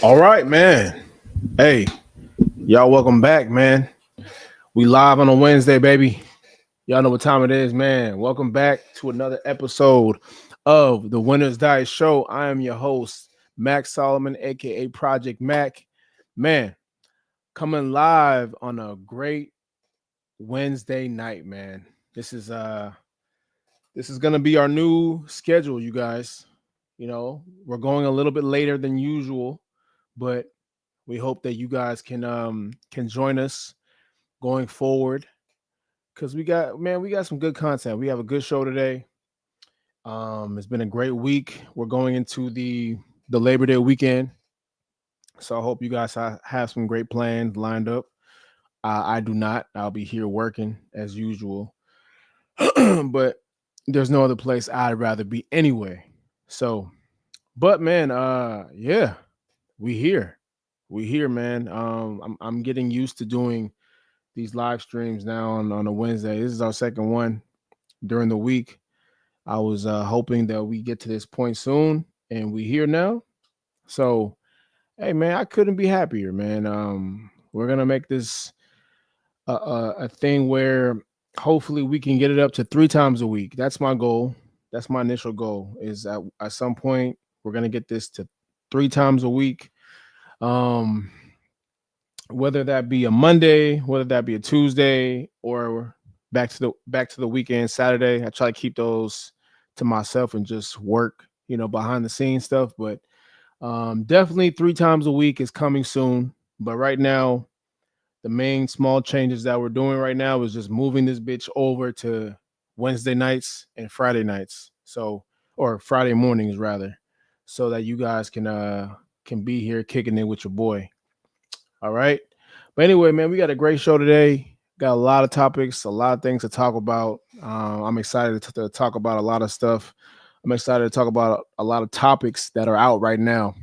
All right, man. Hey, y'all, welcome back, man. We live on a Wednesday, baby. Y'all know what time it is, man. Welcome back to another episode of the Winner's Diet Show. I am your host, Mac Solomon, aka Project Mac. Man, coming live on a great Wednesday night, man. This is gonna be our new schedule, you guys. You know, we're going a little bit later than usual, but we hope that you guys can join us going forward because we got some good content. We have a good show today. It's been a great week. We're going into the Labor Day weekend, so I hope you guys have some great plans lined up. I do not. I'll be here working as usual, but there's no other place I'd rather be anyway. So, but man, yeah, we here. We here, man. I'm getting used to doing these live streams now on a Wednesday. This is our second one during the week. I was hoping that we get to this point soon, and we here now. So, hey, man, I couldn't be happier, man. We're gonna make this a thing where hopefully we can get it up to 3 times a week. That's my goal. That's my initial goal. Is at some point we're gonna get this to 3 times a week. Um, whether that be a Monday, whether that be a Tuesday, or back to the weekend, Saturday. I try to keep those to myself and just work, behind the scenes stuff. But definitely 3 times a week is coming soon. But right now, the main small changes that we're doing right now is just moving this bitch over to Wednesday nights and Friday nights. So, or Friday mornings rather, so that you guys can be here kicking it with your boy. All right. But anyway, man, we got a great show today. Got a lot of topics, a lot of things to talk about. I'm excited to talk about a lot of stuff. I'm excited to talk about a lot of topics that are out right now.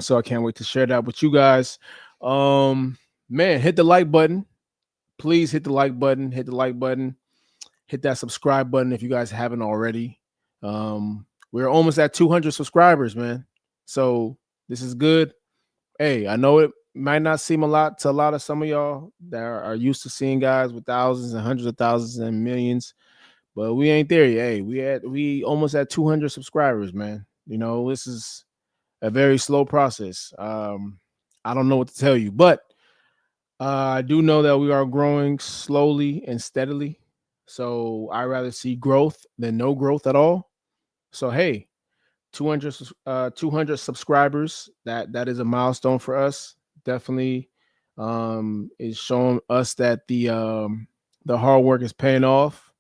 So I can't wait to share that with you guys. Man, hit the like button. Please hit the like button. Hit the like button. Hit that subscribe button if you guys haven't already. We're almost at 200 subscribers, man. So this is good. Hey, I know it might not seem a lot to a lot of some of y'all that are used to seeing guys with thousands and hundreds of thousands and millions, but we ain't there yet. Hey, we almost at 200 subscribers, man. This is a very slow process. I don't know what to tell you, but I do know that we are growing slowly and steadily. So I rather see growth than no growth at all. So hey, 200 subscribers, that is a milestone for us. Definitely is showing us that the hard work is paying off.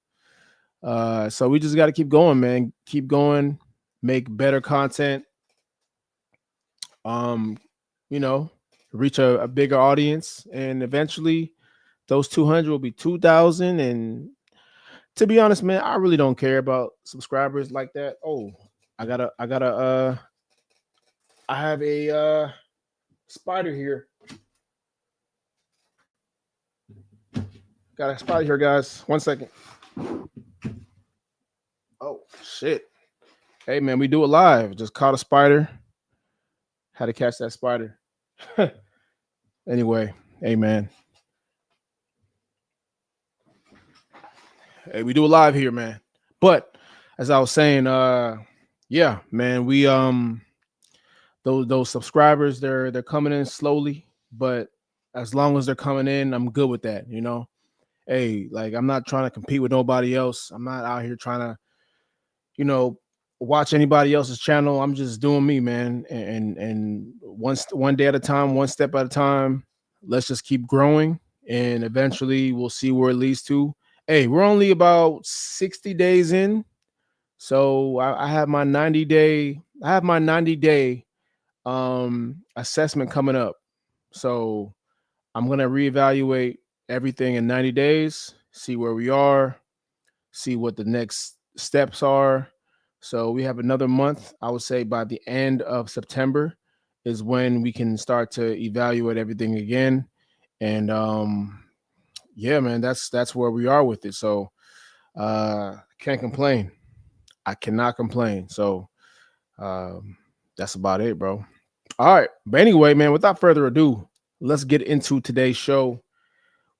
So we just got to keep going, man. Keep going, make better content. um you know Reach a bigger audience, and eventually those 200 will be 2,000. And to be honest, man, I really don't care about subscribers like that. Oh, I have a spider here. Got a spider here, guys. 1 second. Oh shit. Hey man, we do it live. Just caught a spider. Had to catch that spider. Anyway, hey man. Hey, we do it live here, man. But as I was saying, yeah, man, we those subscribers, they're coming in slowly, but as long as they're coming in, I'm good with that. Hey, like, I'm not trying to compete with nobody else. I'm not out here trying to, you know, watch anybody else's channel. I'm just doing me, man. And one day at a time, one step at a time. Let's just keep growing, and eventually we'll see where it leads to. Hey, we're only about 60 days in, so I have my 90-day. I have my 90-day assessment coming up. So I'm gonna reevaluate everything in 90 days, see where we are, see what the next steps are. So we have another month. I would say by the end of September is when we can start to evaluate everything again. And yeah, man, that's where we are with it. So can't complain. I cannot complain. So that's about it, bro. All right. But anyway, man, without further ado, let's get into today's show.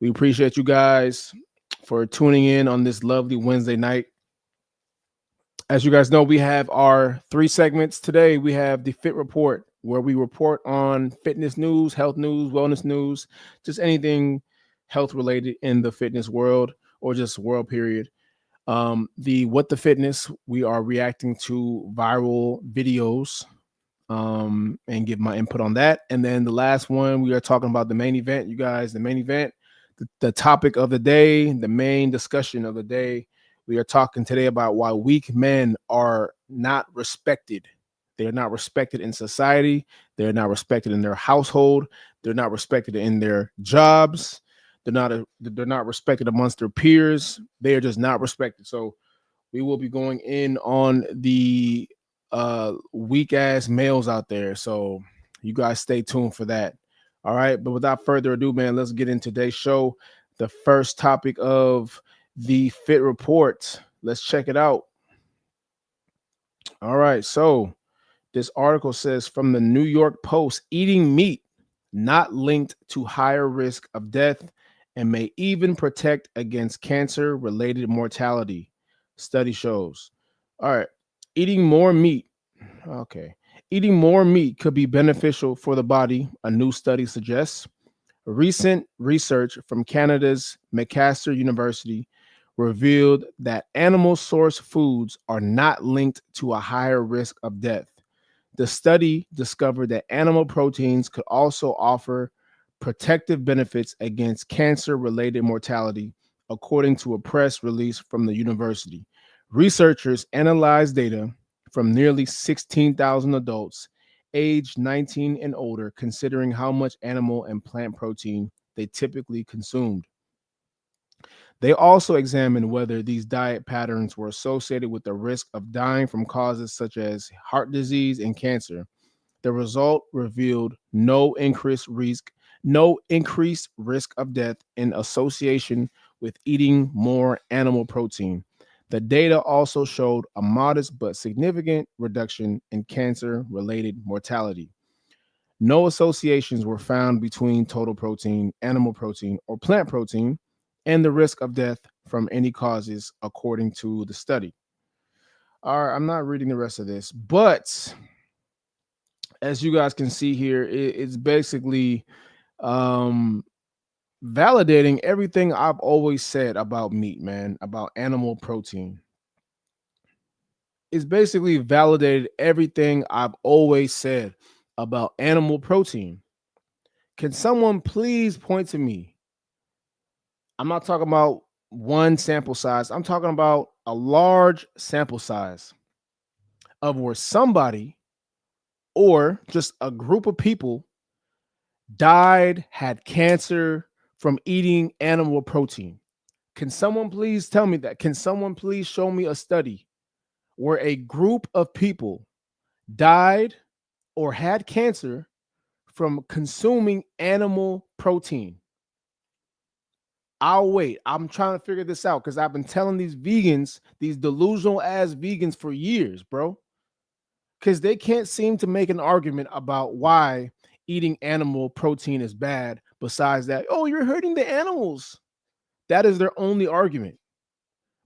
We appreciate you guys for tuning in on this lovely Wednesday night. As you guys know, we have our three segments today. We have the Fit Report, where we report on fitness news, health news, wellness news, just anything health related in the fitness world or just world period. The What the Fitness, we are reacting to viral videos and give my input on that. And then the last one, we are talking about the main event, you guys, the main event, the topic of the day, the main discussion of the day. We are talking today about why weak men are not respected. They're not respected in society. They're not respected in their household. They're not respected in their jobs. They're not respected amongst their peers. They are just not respected. So we will be going in on the weak ass males out there. So you guys stay tuned for that. All right. But without further ado, man, let's get into today's show. The first topic of the Fit Report. Let's check it out. All right. So this article says from the New York Post, eating meat not linked to higher risk of death and may even protect against cancer related mortality. Study shows. All right. Eating more meat. Okay. Eating more meat could be beneficial for the body, a new study suggests. Recent research from Canada's Macaster University revealed that animal source foods are not linked to a higher risk of death. The study discovered that animal proteins could also offer protective benefits against cancer related mortality, according to a press release from the university. Researchers analyzed data from nearly 16,000 adults aged 19 and older, considering how much animal and plant protein they typically consumed. They also examined whether these diet patterns were associated with the risk of dying from causes such as heart disease and cancer. The result revealed no increased risk of death in association with eating more animal protein. The data also showed a modest but significant reduction in cancer-related mortality. No associations were found between total protein, animal protein, or plant protein and the risk of death from any causes, according to the study. All right, I'm not reading the rest of this, but as you guys can see here, it's basically um, validating everything I've always said about meat, man, about animal protein. It's basically validated everything I've always said about animal protein. Can someone please point to me? I'm not talking about one sample size. I'm talking about a large sample size of where somebody or just a group of people died, had cancer from eating animal protein. Can someone please tell me that? Can someone please show me a study where a group of people died or had cancer from consuming animal protein? I'll wait. I'm trying to figure this out because I've been telling these vegans, these delusional ass vegans for years, bro, because they can't seem to make an argument about why eating animal protein is bad. Besides that, oh, you're hurting the animals. That is their only argument.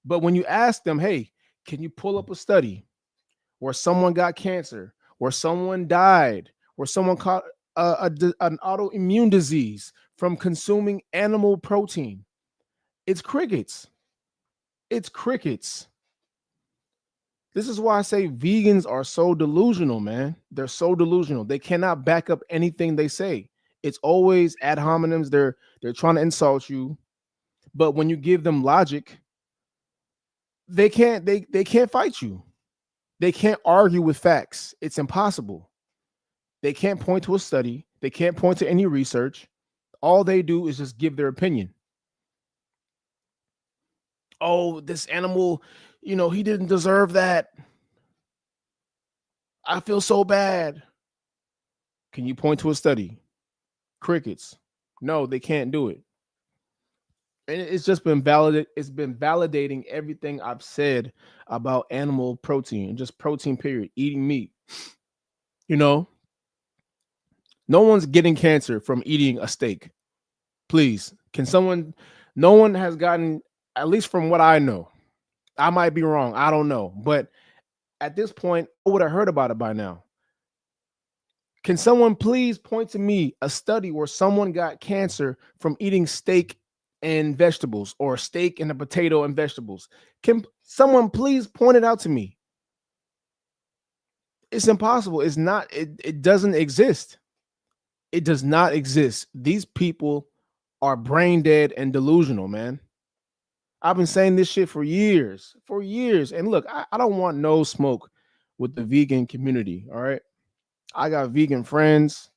But when you ask them, hey, can you pull up a study where someone got cancer, where someone died, where someone caught an autoimmune disease from consuming animal protein? It's crickets. It's crickets. This is why I say vegans are so delusional, man. They're so delusional. They cannot back up anything they say. It's always ad hominems. They're trying to insult you, but when you give them logic, they can't fight you. They can't argue with facts. It's impossible. They can't point to a study. They can't point to any research. All they do is just give their opinion. Oh, this animal, he didn't deserve that. I feel so bad. Can you point to a study? Crickets. No, they can't do it. And it's just been validated. It's been validating everything I've said about animal protein, just protein, period, eating meat. You know, No one's getting cancer from eating a steak. Please, can someone? No one has gotten, at least from what I know. I might be wrong. I don't know, but at this point, I would have heard about it by now. Can someone please point to me a study where someone got cancer from eating steak and vegetables, or steak and a potato and vegetables? Can someone please point it out to me? It's impossible. It's not, it doesn't exist. It does not exist. These people are brain dead and delusional, man. I've been saying this shit for years, for years. And look, I don't want no smoke with the vegan community. All right. I got vegan friends.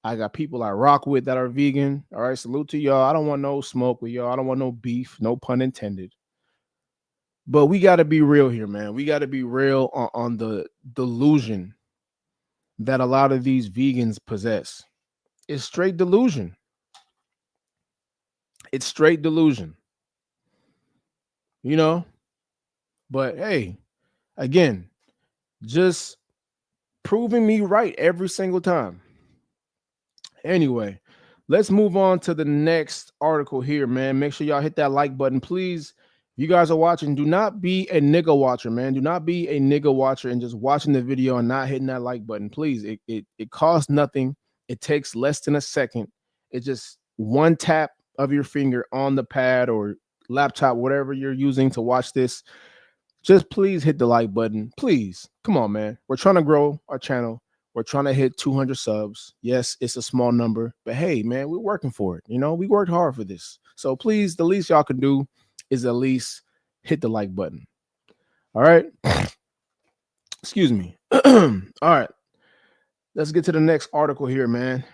I got people I rock with that are vegan. All right. Salute to y'all. I don't want no smoke with y'all. I don't want no beef, no pun intended. But we got to be real here, man. We got to be real on the delusion that a lot of these vegans possess. It's straight delusion. It's straight delusion, you know? But hey, again, just proving me right every single time. Anyway, let's move on to the next article here, man. Make sure y'all hit that like button, please. If you guys are watching, do not be a nigga watcher, man. Do not be a nigga watcher and just watching the video and not hitting that like button, please. It costs nothing. It takes less than a second. It's just one tap of your finger on the pad or laptop, whatever you're using to watch this. Just please hit the like button. Please. Come on, man. We're trying to grow our channel. We're trying to hit 200 subs. Yes, it's a small number, but hey, man, we're working for it. You know, we worked hard for this. So please, the least y'all can do is at least hit the like button. All right. Excuse me. All right. Let's get to the next article here, man.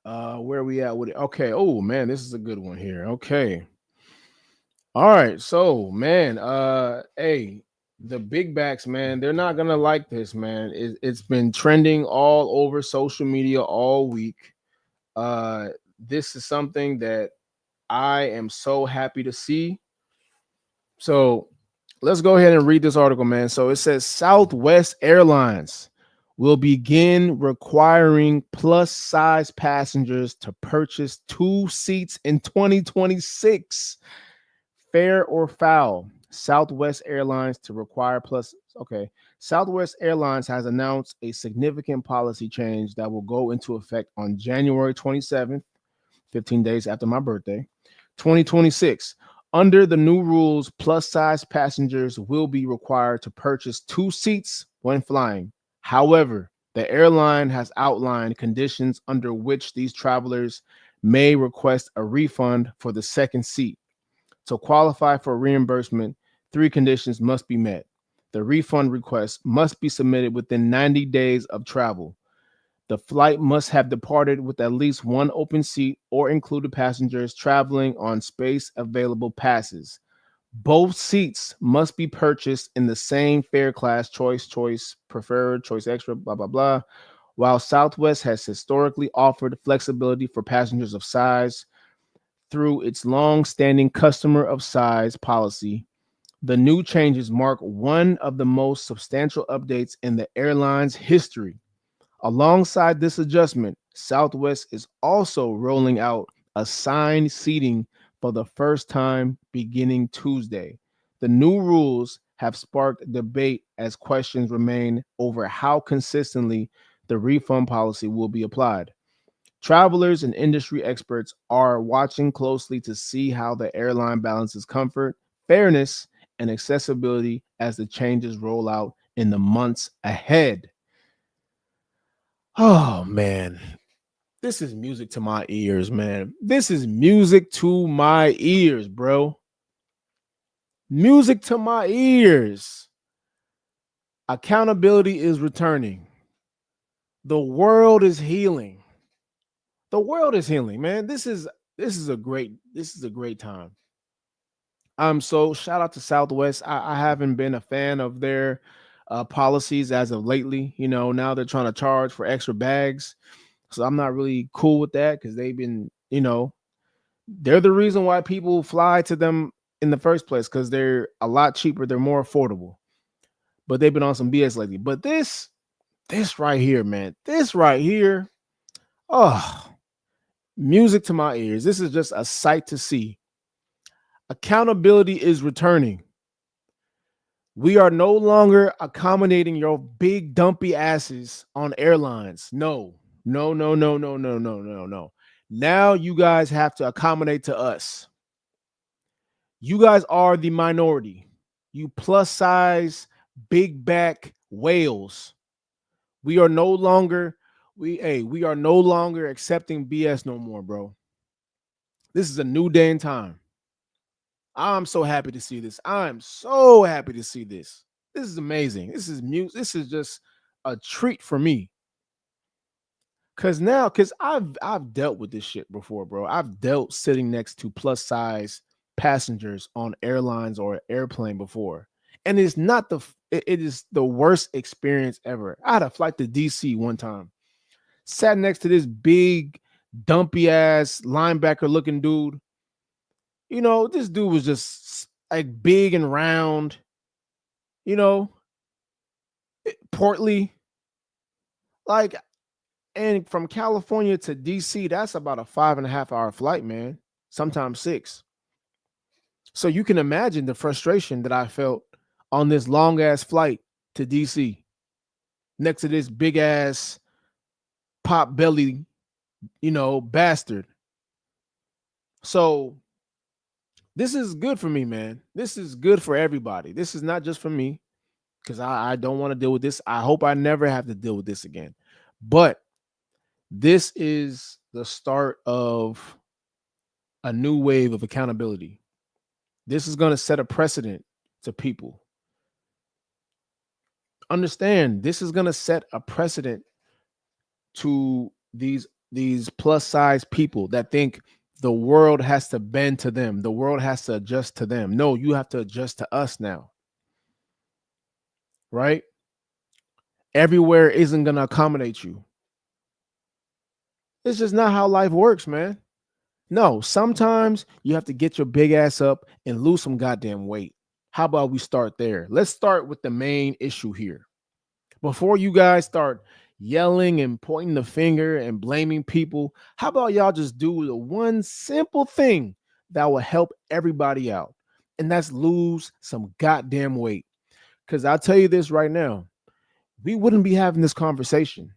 Where are we at with it? Okay. Oh, man, this is a good one here. Okay. All right. So, man, hey, the big backs, man, they're not gonna like this, man. It's been trending all over social media all week. This is something that I am so happy to see. So let's go ahead and read this article, man. So it says Southwest Airlines will begin requiring plus size passengers to purchase 2 seats in 2026. Fair or foul? Southwest Airlines to require plus. Okay. Southwest Airlines has announced a significant policy change that will go into effect on January 27th, 15 days after my birthday, 2026. Under the new rules, plus size passengers will be required to purchase 2 seats when flying. However, the airline has outlined conditions under which these travelers may request a refund for the second seat. To qualify for reimbursement, 3 conditions must be met. The refund request must be submitted within 90 days of travel. The flight must have departed with at least 1 open seat or included passengers traveling on space available passes. Both seats must be purchased in the same fare class, choice, preferred, choice extra, blah, blah, blah. While Southwest has historically offered flexibility for passengers of size through its long-standing customer of size policy, the new changes mark one of the most substantial updates in the airline's history. Alongside this adjustment, Southwest is also rolling out assigned seating for the first time beginning Tuesday. The new rules have sparked debate as questions remain over how consistently the refund policy will be applied. Travelers and industry experts are watching closely to see how the airline balances comfort, fairness, and accessibility as the changes roll out in the months ahead. Oh, man. This is music to my ears, man. This is music to my ears, bro. Music to my ears. Accountability is returning. The world is healing. The world is healing, man. This is a great time. So shout out to Southwest. I haven't been a fan of their policies as of lately. You know, now they're trying to charge for extra bags. So I'm not really cool with that because they've been, you know, they're the reason why people fly to them in the first place because they're a lot cheaper. They're more affordable. But they've been on some BS lately. But this This right here, man. This right here. Oh, music to my ears. This is just a sight to see. Accountability is returning. We are no longer accommodating your big dumpy asses on airlines. No, no, no, no, no, no, no, no, no. Now you guys have to accommodate to us. You guys are the minority. You plus size, big back whales. We are no longer, we are no longer accepting BS no more, bro. This is a new day and time. I'm so happy to see this. I'm so happy to see this. This is amazing. This is music. This is just a treat for me. Cause I've dealt with this shit before, bro. I've dealt sitting next to plus size passengers on airlines or airplane before. And it's not it is the worst experience ever. I had a flight to DC one time. Sat next to this big, dumpy ass linebacker looking dude. You know, this dude was just like big and round, you know, portly. Like, and from California to DC, that's about a 5.5 hour flight, man. Sometimes 6. So you can imagine the frustration that I felt on this long ass flight to DC next to this big ass pop belly, bastard. So this is good for me, man. This is good for everybody. This is not just for me because I don't want to deal with this. I hope I never have to deal with this again. But this is the start of a new wave of accountability. This is going to set a precedent to people. Understand, this is going to set a precedent to these plus size people that think the world has to bend to them. The world has to adjust to them. No, you have to adjust to us now. Right? Everywhere isn't going to accommodate you. It's just not how life works, man. No, sometimes you have to get your big ass up and lose some goddamn weight. How about we start there? Let's start with the main issue here. Before you guys start yelling and pointing the finger and blaming people, how about y'all just do the one simple thing that will help everybody out? And that's lose some goddamn weight. Because I'll tell you this right now, we wouldn't be having this conversation.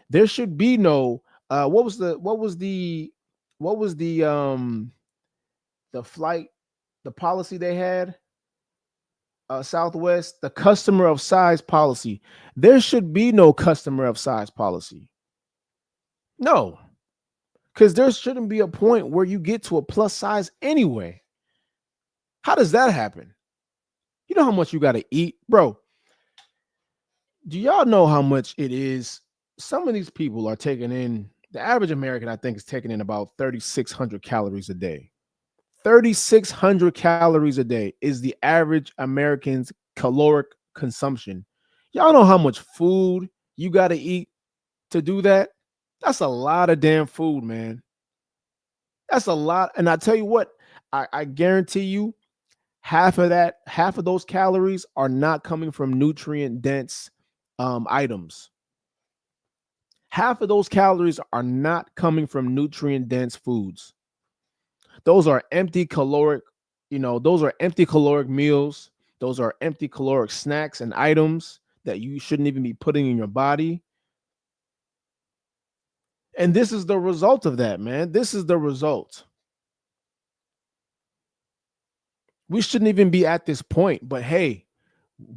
There should be no what was the flight, the policy they had, Southwest, the customer of size policy. There should be no customer of size policy. No, because there shouldn't be a point where you get to a plus size anyway. How does that happen? You know how much you got to eat, bro. Do y'all know how much it is? Some of these people are taking in, the average American, I think, is taking in about 3,600 calories a day. 3,600 calories a day is the average American's caloric consumption. Y'all know how much food you got to eat to do that? That's a lot of damn food, man. That's a lot. And I tell you what, I guarantee you half of those calories are not coming from nutrient dense items. Half of those calories are not coming from nutrient dense foods. Those are empty caloric, those are empty caloric meals. Those are empty caloric snacks and items that you shouldn't even be putting in your body. And this is the result of that, man. This is the result. We shouldn't even be at this point, but hey,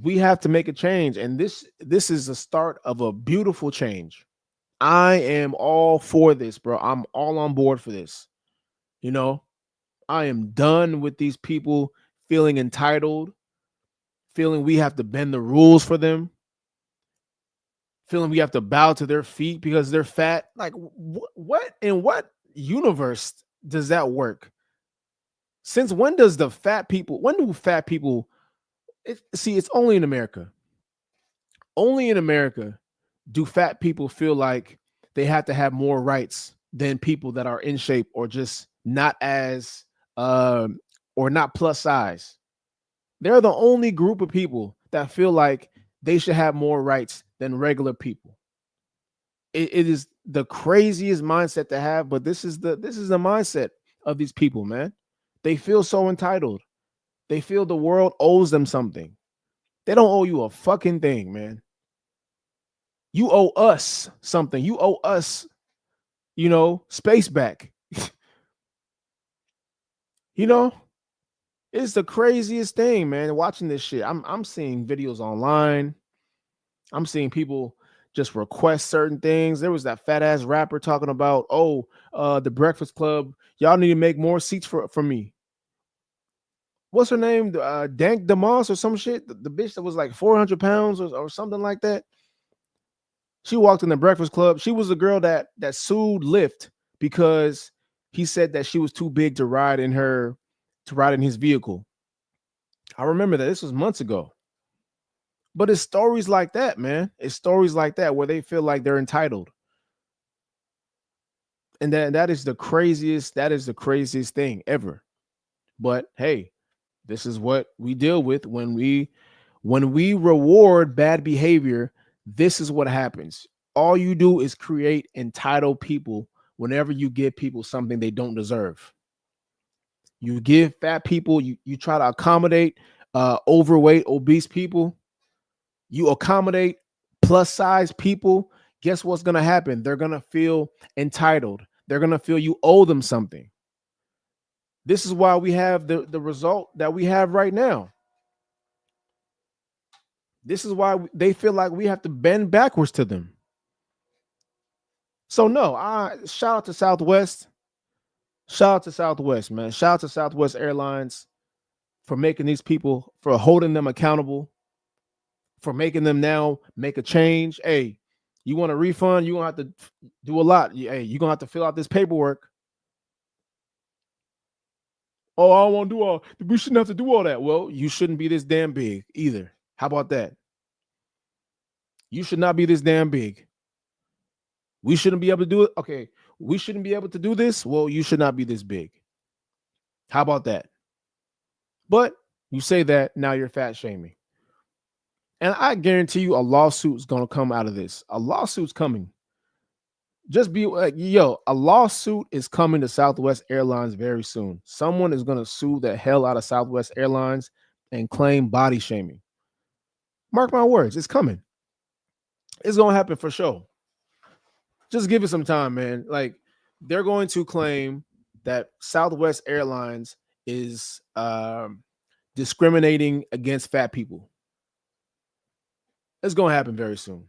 we have to make a change. And this is the start of a beautiful change. I am all for this, bro. I'm all on board for this. I am done with these people feeling entitled, feeling we have to bend the rules for them, feeling we have to bow to their feet because they're fat. Like, what in what universe does that work? Since when do fat people, it's only in America. Only in America do fat people feel like they have to have more rights than people that are in shape or just not as or not plus size. They're the only group of people that feel like they should have more rights than regular people. It is the craziest mindset to have, but this is the mindset of these people, man. They feel so entitled. They feel the world owes them something. They don't owe you a fucking thing, man. You owe us something. You owe us, space back. you know, it's the craziest thing, man. Watching this shit. I'm seeing videos online. I'm seeing people just request certain things. There was that fat ass rapper talking about, the Breakfast Club. Y'all need to make more seats for me. What's her name? Dank Demas or some shit. The bitch that was like 400 pounds or something like that. She walked in the Breakfast Club. She was the girl that sued Lyft because he said that she was too big to ride in his vehicle. I remember that. This was months ago. But it's stories like that, man. It's stories like that where they feel like they're entitled. And that is the craziest thing ever. But hey, this is what we deal with when we reward bad behavior. This is what happens. All you do is create entitled people whenever you give people something they don't deserve. You give fat people, you try to accommodate overweight, obese people. You accommodate plus size people. Guess what's going to happen? They're going to feel entitled. They're going to feel you owe them something. This is why we have the result that we have right now. This is why they feel like we have to bend backwards to them. So no, shout out to Southwest. Shout out to Southwest, man. Shout out to Southwest Airlines for making these people, for holding them accountable, for making them now make a change. Hey, you want a refund? You're going to have to do a lot. Hey, you're going to have to fill out this paperwork. Oh, I don't want to do all. We shouldn't have to do all that. Well, you shouldn't be this damn big either. How about that? You should not be this damn big. We shouldn't be able to do it. Okay, we shouldn't be able to do this. Well, you should not be this big. How about that? But you say that, now you're fat shaming. And I guarantee you a lawsuit's going to come out of this. A lawsuit's coming. Just be like, a lawsuit is coming to Southwest Airlines very soon. Someone is going to sue the hell out of Southwest Airlines and claim body shaming. Mark my words, it's coming. It's going to happen for sure. Just give it some time, man. Like, they're going to claim that Southwest Airlines is discriminating against fat people. It's going to happen very soon.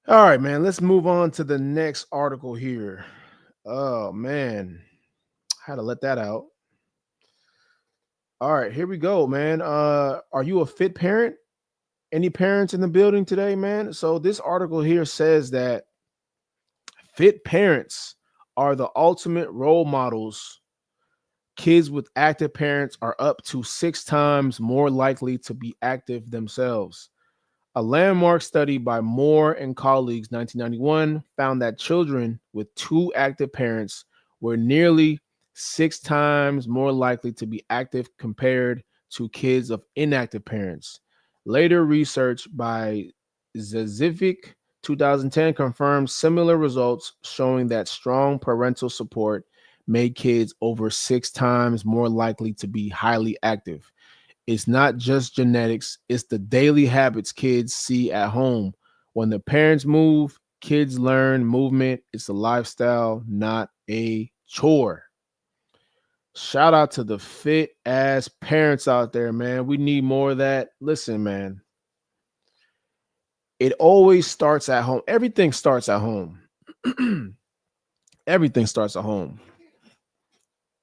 All right, man. Let's move on to the next article here. Oh, man. I had to let that out. All right, here we go, man. Are you a fit parent? Any parents in the building today, man? So this article here says that fit parents are the ultimate role models. Kids with active parents are up to 6 times more likely to be active themselves. A landmark study by Moore and colleagues, 1991, found that children with 2 active parents were nearly 6 times more likely to be active compared to kids of inactive parents. Later research by Zezivic, 2010, confirmed similar results, showing that strong parental support made kids over 6 times more likely to be highly active. It's not just genetics, it's the daily habits kids see at home. When the parents move, kids learn movement. It's a lifestyle, not a chore. Shout out to the fit ass parents out there, man. We need more of that. Listen, man. It always starts at home. Everything starts at home. Everything starts at home.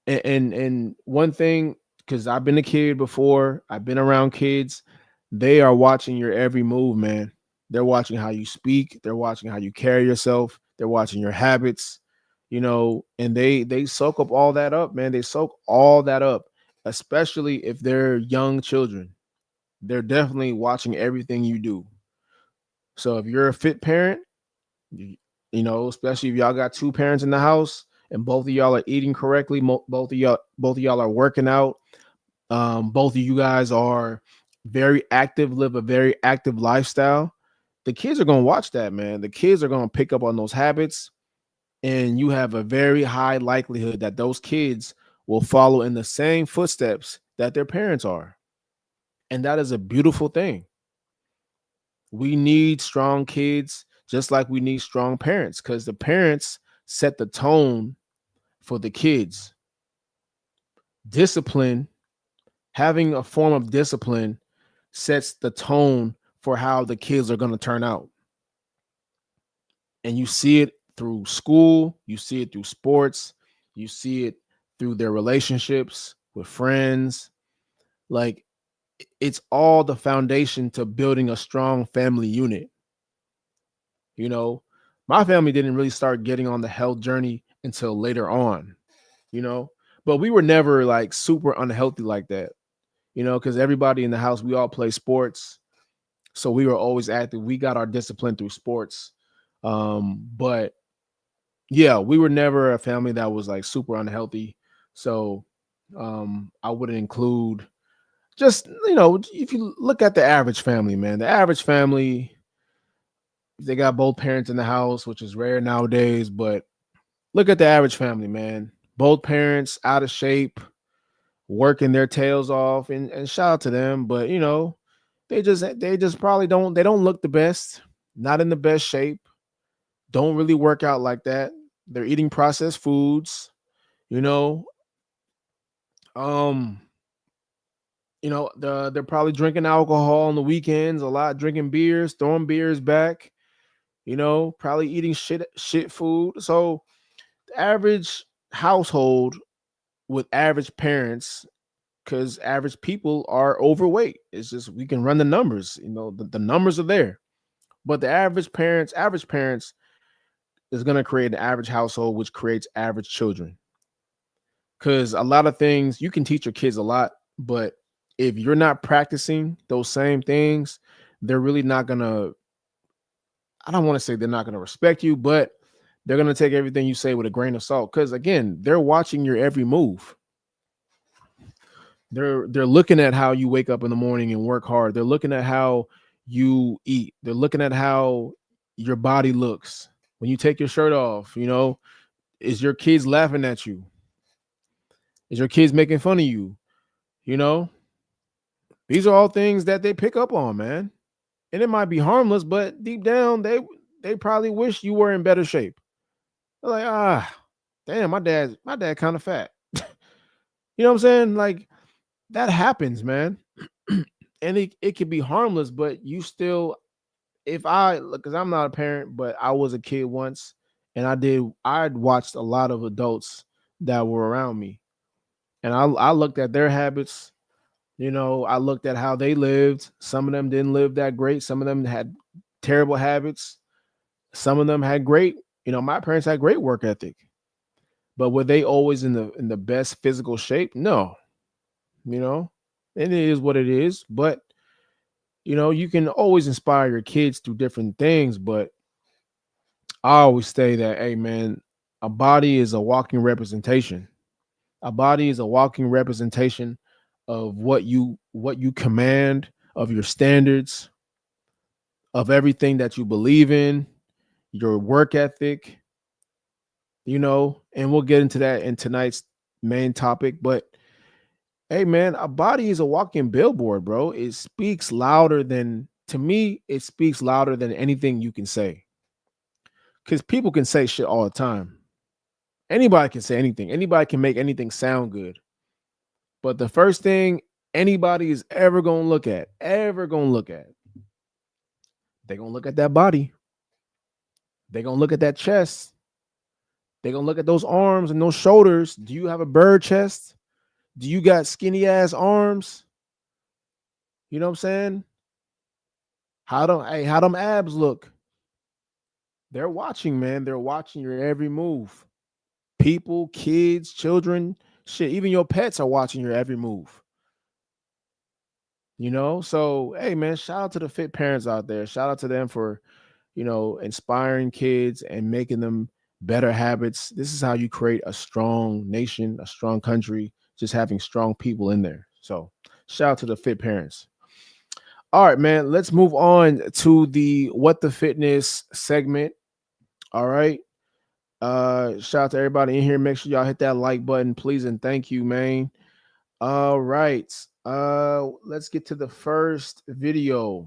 And one thing, because I've been a kid before, I've been around kids, they are watching your every move, man. They're watching how you speak, they're watching how you carry yourself, they're watching your habits, and they soak up all that up, man. They soak all that up, especially if they're young children. They're definitely watching everything you do. So if you're a fit parent, especially if y'all got 2 parents in the house and both of y'all are eating correctly, both of y'all are working out, both of you guys are very active, live a very active lifestyle, the kids are going to watch that, man. The kids are going to pick up on those habits, and you have a very high likelihood that those kids will follow in the same footsteps that their parents are. And that is a beautiful thing. We need strong kids just like we need strong parents, because the parents set the tone for the kids. Discipline, having a form of discipline, sets the tone for how the kids are going to turn out. And you see it through school, you see it through sports, you see it through their relationships with friends. Like, it's all the foundation to building a strong family unit. You know, my family didn't really start getting on the health journey until later on, you know, but we were never like super unhealthy like that, because everybody in the house, we all play sports. So we were always active. We got our discipline through sports. But yeah, we were never a family that was like super unhealthy. So I wouldn't include just, if you look at the average family, man, the average family, they got both parents in the house, which is rare nowadays. But look at the average family, man. Both parents out of shape, working their tails off, and shout out to them. But they just probably don't look the best, not in the best shape, don't really work out like that. They're eating processed foods, you know. Um, they're probably drinking alcohol on the weekends a lot, drinking beers, throwing beers back, probably eating shit food. So the average household with average parents, because average people are overweight. It's just, we can run the numbers, the numbers are there. But the average parents is going to create an average household, which creates average children. Because a lot of things you can teach your kids a lot, but if you're not practicing those same things, they're really not going to, I don't want to say they're not going to respect you, but they're going to take everything you say with a grain of salt. Because again, they're watching your every move. They're looking at how you wake up in the morning and work hard. They're looking at how you eat. They're looking at how your body looks when you take your shirt off. Is your kids laughing at you? Is your kids making fun of you? You know, these are all things that they pick up on, man. And it might be harmless, but deep down, they probably wish you were in better shape. They're like, damn, my dad kind of fat. You know what I'm saying? Like, that happens, man. And it could be harmless, but you still, if I look, because I'm not a parent, but I was a kid once, and I'd watched a lot of adults that were around me. And I looked at their habits. I looked at how they lived. Some of them didn't live that great. Some of them had terrible habits. Some of them had great, my parents had great work ethic. But were they always in the best physical shape? No. You know, and it is what it is. But you can always inspire your kids through different things. But I always say that, hey man, a body is a walking representation. A body is a walking representation of what you command, of your standards, of everything that you believe in, your work ethic, and we'll get into that in tonight's main topic. But hey man, a body is a walking billboard, bro. It speaks louder than, to me, it speaks louder than anything you can say. Because people can say shit all the time. Anybody can say anything. Anybody can make anything sound good. But the first thing anybody is ever gonna look at, they're gonna look at that body. They're gonna look at that chest. They're gonna look at those arms and those shoulders. Do you have a bird chest? Do you got skinny ass arms? You know what I'm saying? How them abs look? They're watching, man. They're watching your every move. People, kids, children, shit, even your pets are watching your every move. So hey man, shout out to the fit parents out there. Shout out to them for, inspiring kids and making them better habits. This is how you create a strong nation, a strong country, just having strong people in there. So shout out to the fit parents. All right, man. Let's move on to the What the Fitness segment. All right. Shout out to everybody in here. Make sure y'all hit that like button, please, and thank you, man. All right. Let's get to the first video.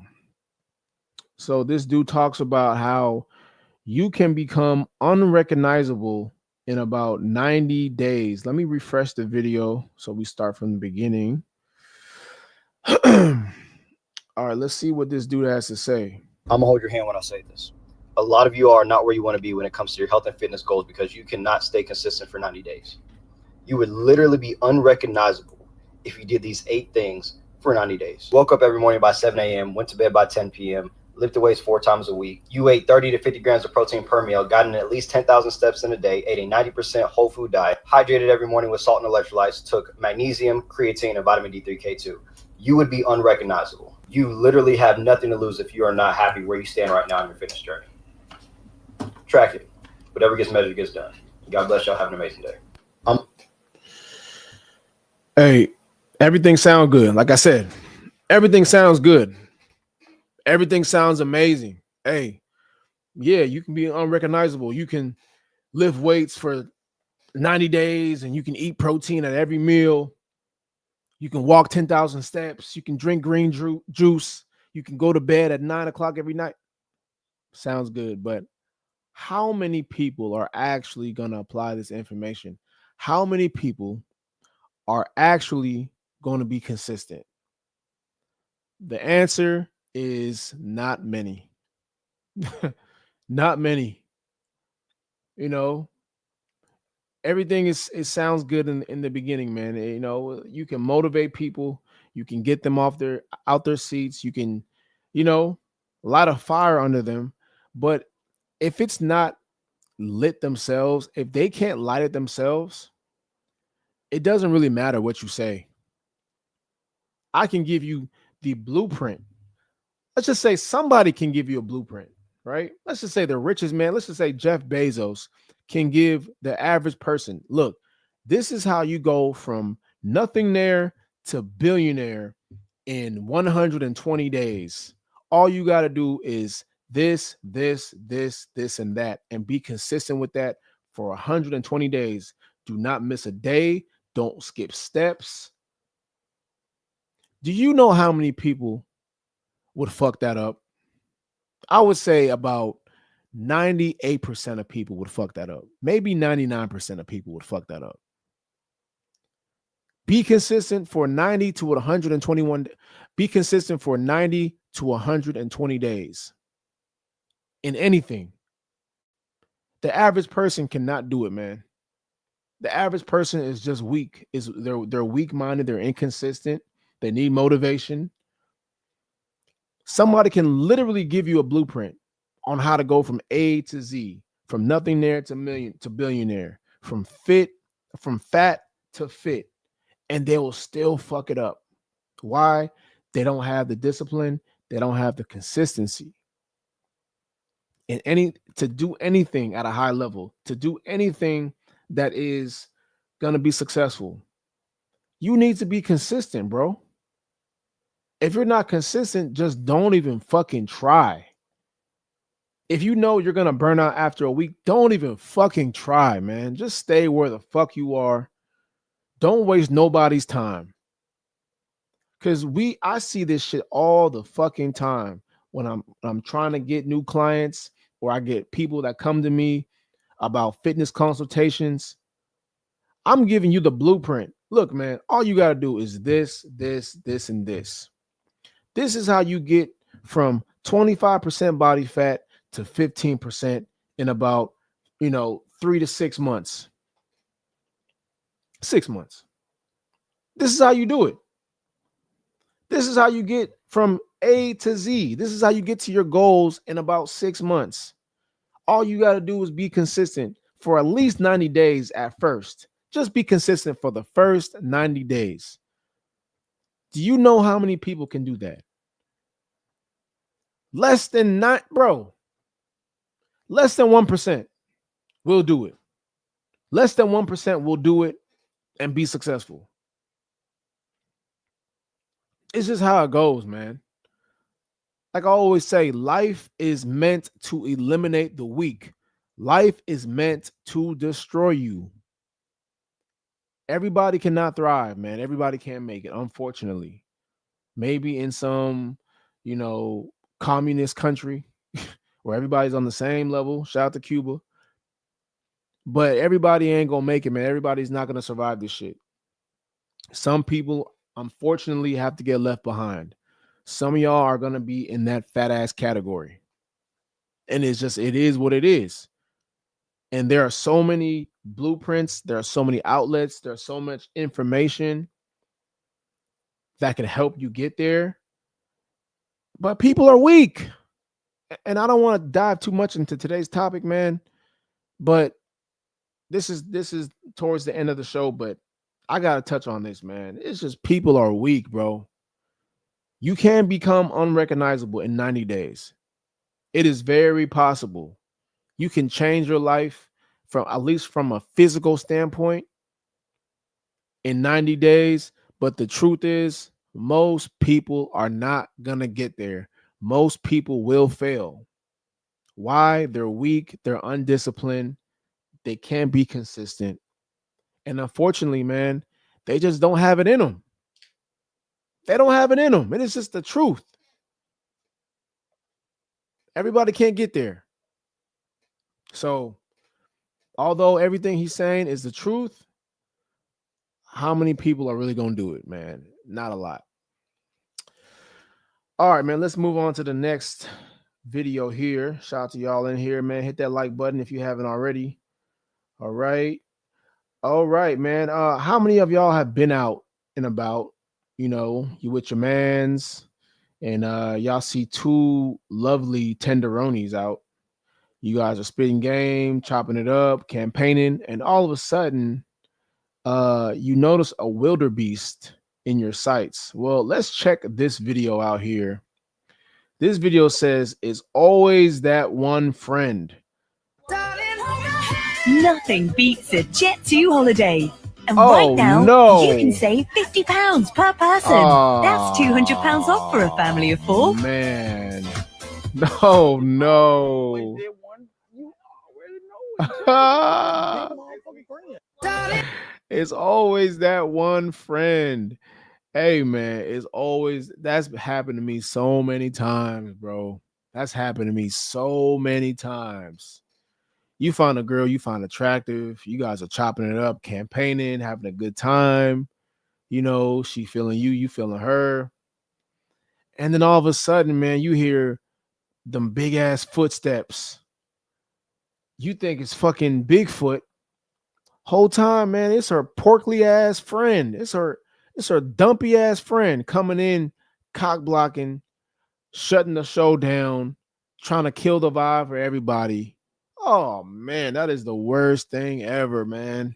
So this dude talks about how you can become unrecognizable in about 90 days. Let me refresh the video so we start from the beginning. All right, let's see what this dude has to say. I'm gonna hold your hand when I say this. A lot of you are not where you want to be when it comes to your health and fitness goals because you cannot stay consistent for 90 days. You would literally be unrecognizable if you did these 8 things for 90 days. Woke up every morning by 7 a.m., went to bed by 10 p.m., lifted weights 4 times a week. You ate 30 to 50 grams of protein per meal, got in at least 10,000 steps in a day, ate a 90% whole food diet, hydrated every morning with salt and electrolytes, took magnesium, creatine, and vitamin D3, K2. You would be unrecognizable. You literally have nothing to lose if you are not happy where you stand right now in your fitness journey. Track it. Whatever gets measured gets done. God bless y'all. Have an amazing day. Hey, everything sounds good. Like I said, everything sounds good. Everything sounds amazing. Hey, yeah, you can be unrecognizable. You can lift weights for 90 days and you can eat protein at every meal. You can walk 10,000 steps. You can drink green juice. You can go to bed at 9 o'clock every night. Sounds good. But how many people are actually going to apply this information? How many people are actually going to be consistent? The answer is not many. Not many. You know, everything it sounds good in the beginning, man. You know, you can motivate people, you can get them out their seats, you can, a lot of fire under them. But if it's not lit themselves, if they can't light it themselves, it doesn't really matter what you say. I can give you the blueprint. Let's just say somebody can give you a blueprint, right? Let's just say the richest man, let's just say Jeff Bezos can give the average person, look, this is how you go from nothing there to billionaire in 120 days. All you got to do is this, and that, and be consistent with that for 120 days. Do not miss a day. Don't skip steps. Do you know how many people would fuck that up? I would say about 98% of people would fuck that up. Maybe 99% of people would fuck that up. Be consistent for 90 to 121. Be consistent for 90 to 120 days in anything. The average person cannot do it, man. The average person is just weak. They're weak-minded. They're inconsistent. They need motivation. Somebody can literally give you a blueprint on how to go from A to Z, from nothing there to million to billionaire, from fat to fit, and they will still fuck it up. Why? They don't have the discipline. They don't have the consistency. To do anything at a high level, to do anything that is gonna be successful, you need to be consistent, bro. If you're not consistent, just don't even fucking try. If you know you're going to burn out after a week, don't even fucking try, man. Just stay where the fuck you are. Don't waste nobody's time. Cuz I see this shit all the fucking time when I'm trying to get new clients, or I get people that come to me about fitness consultations. I'm giving you the blueprint. Look, man, all you got to do is this, and this. This is how you get from 25% body fat to 15% in about, 3 to 6 months. 6 months. This is how you do it. This is how you get from A to Z. This is how you get to your goals in about 6 months. All you got to do is be consistent for at least 90 days at first. Just be consistent for the first 90 days. Do you know how many people can do that? Less than 1% will do it. Less than 1% will do it and be successful. It's just how it goes, man. Like I always say, life is meant to eliminate the weak. Life is meant to destroy you. Everybody cannot thrive, man. Everybody can't make it, unfortunately. Maybe in some, you know, communist country where everybody's on the same level. Shout out to Cuba. But everybody ain't gonna make it, man. Everybody's not gonna survive this shit. Some people, unfortunately, have to get left behind. Some of y'all are gonna be in that fat ass category. And it's just, it is what it is. And there are so many blueprints, there are so many outlets, there's so much information that can help you get there. But people are weak. And I don't want to dive too much into today's topic, man. But this is towards the end of the show, but I gotta touch on this, man. It's just people are weak, bro. You can become unrecognizable in 90 days. It is very possible. You can change your life from, at least from a physical standpoint, in 90 days. But the truth is, most people are not gonna get there. Most people will fail. Why? They're weak, they're undisciplined, they can't be consistent. And unfortunately, man, they just don't have it in them. They don't have it in them. And it's just the truth. Everybody can't get there. So, although everything he's saying is the truth, how many people are really going to do it, man? Not a lot. All right, man, let's move on to the next video here. Shout out to y'all in here, man. Hit that like button if you haven't already. All right. All right, man. How many of y'all have been out and about? You know, you with your mans, and y'all see two lovely tenderonis out. You guys are spitting game, chopping it up, campaigning, and all of a sudden, you notice a wildebeest in your sights. Well, let's check this video out here. This video says, "It's always that one friend." Nothing beats a Jet2 holiday. And Oh, right now, no. you can save £50 per person. That's £200 off for a family of four. Man. No, no. It's always that one friend. Hey, man, it's always, that's happened to me so many times, bro. That's happened to me so many times. You find a girl you find attractive, you guys are chopping it up, campaigning, having a good time. You know, she feeling you, you feeling her. And then all of a sudden, man, you hear them big ass footsteps. You think it's fucking Bigfoot. Whole time, man, it's her porkly ass friend. It's her dumpy ass friend coming in, cock blocking, shutting the show down, trying to kill the vibe for everybody. Oh man, that is the worst thing ever, man.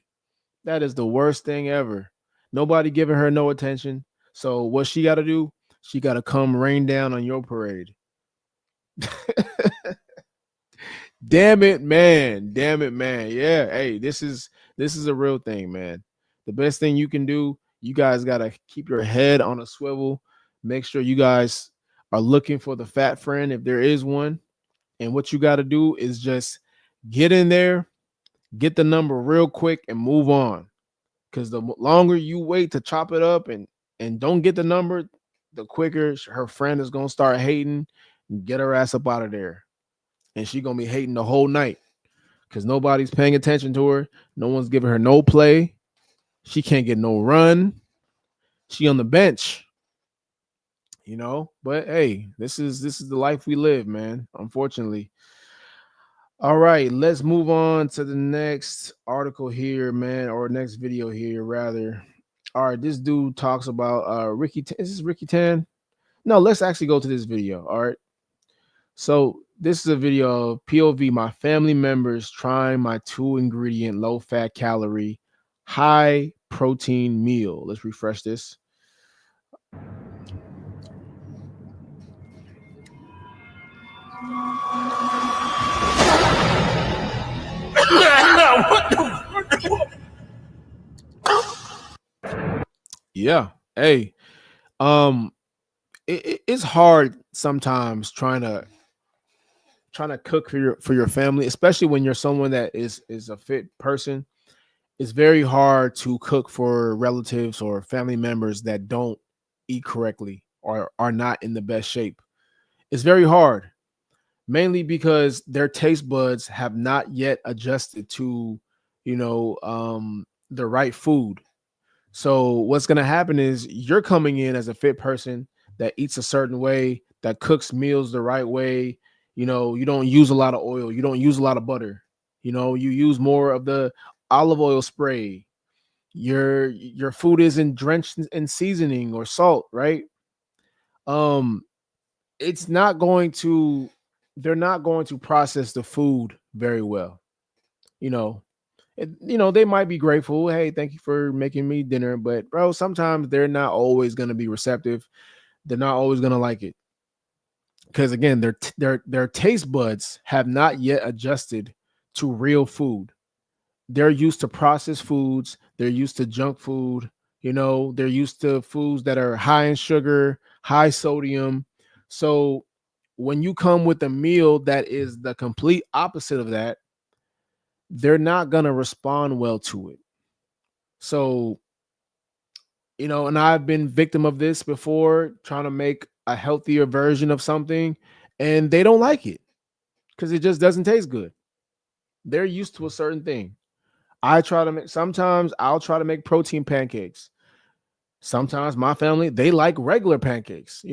That is the worst thing ever. Nobody giving her no attention. So what she got to do? She got to come rain down on your parade. Damn it, man. Damn it, man. Yeah. Hey, this is a real thing, man. The best thing you can do, you guys got to keep your head on a swivel. Make sure you guys are looking for the fat friend if there is one. And what you got to do is just get in there, get the number real quick and move on. Because the longer you wait to chop it up and don't get the number, the quicker her friend is going to start hating and get her ass up out of there. And she going to be hating the whole night because nobody's paying attention to her. No one's giving her no play. She can't get no run. She on the bench, you know. But hey, this is the life we live, man. Unfortunately. All right, let's move on to the next article here, man, or next video here, rather. All right, this dude talks about Ricky. Is this Ricky Tan? No, let's actually go to this video. All right. So this is a video of POV, my family members trying my 2-ingredient, low-fat calorie, high-protein meal. Let's refresh this. Yeah. Hey, it's hard sometimes trying to cook for your family, especially when you're someone that is a fit person. It's very hard to cook for relatives or family members that don't eat correctly or are not in the best shape. It's very hard, mainly because their taste buds have not yet adjusted to, the right food. So what's going to happen is you're coming in as a fit person that eats a certain way, that cooks meals the right way. You don't use a lot of oil, you don't use a lot of butter. You use more of the olive oil spray. Your food isn't drenched in seasoning or salt, right? Um it's not going to they're not going to process the food very well. You know, they might be grateful. Hey, thank you for making me dinner. But bro, sometimes they're not always going to be receptive. They're not always going to like it because again, their taste buds have not yet adjusted to real food. They're used to processed foods. They're used to junk food. They're used to foods that are high in sugar, high sodium. So when you come with a meal that is the complete opposite of that, they're not going to respond well to it. So, and I've been victim of this before, trying to make a healthier version of something, and they don't like it because it just doesn't taste good. They're used to a certain thing. Sometimes I'll try to make protein pancakes. Sometimes my family, they like regular pancakes.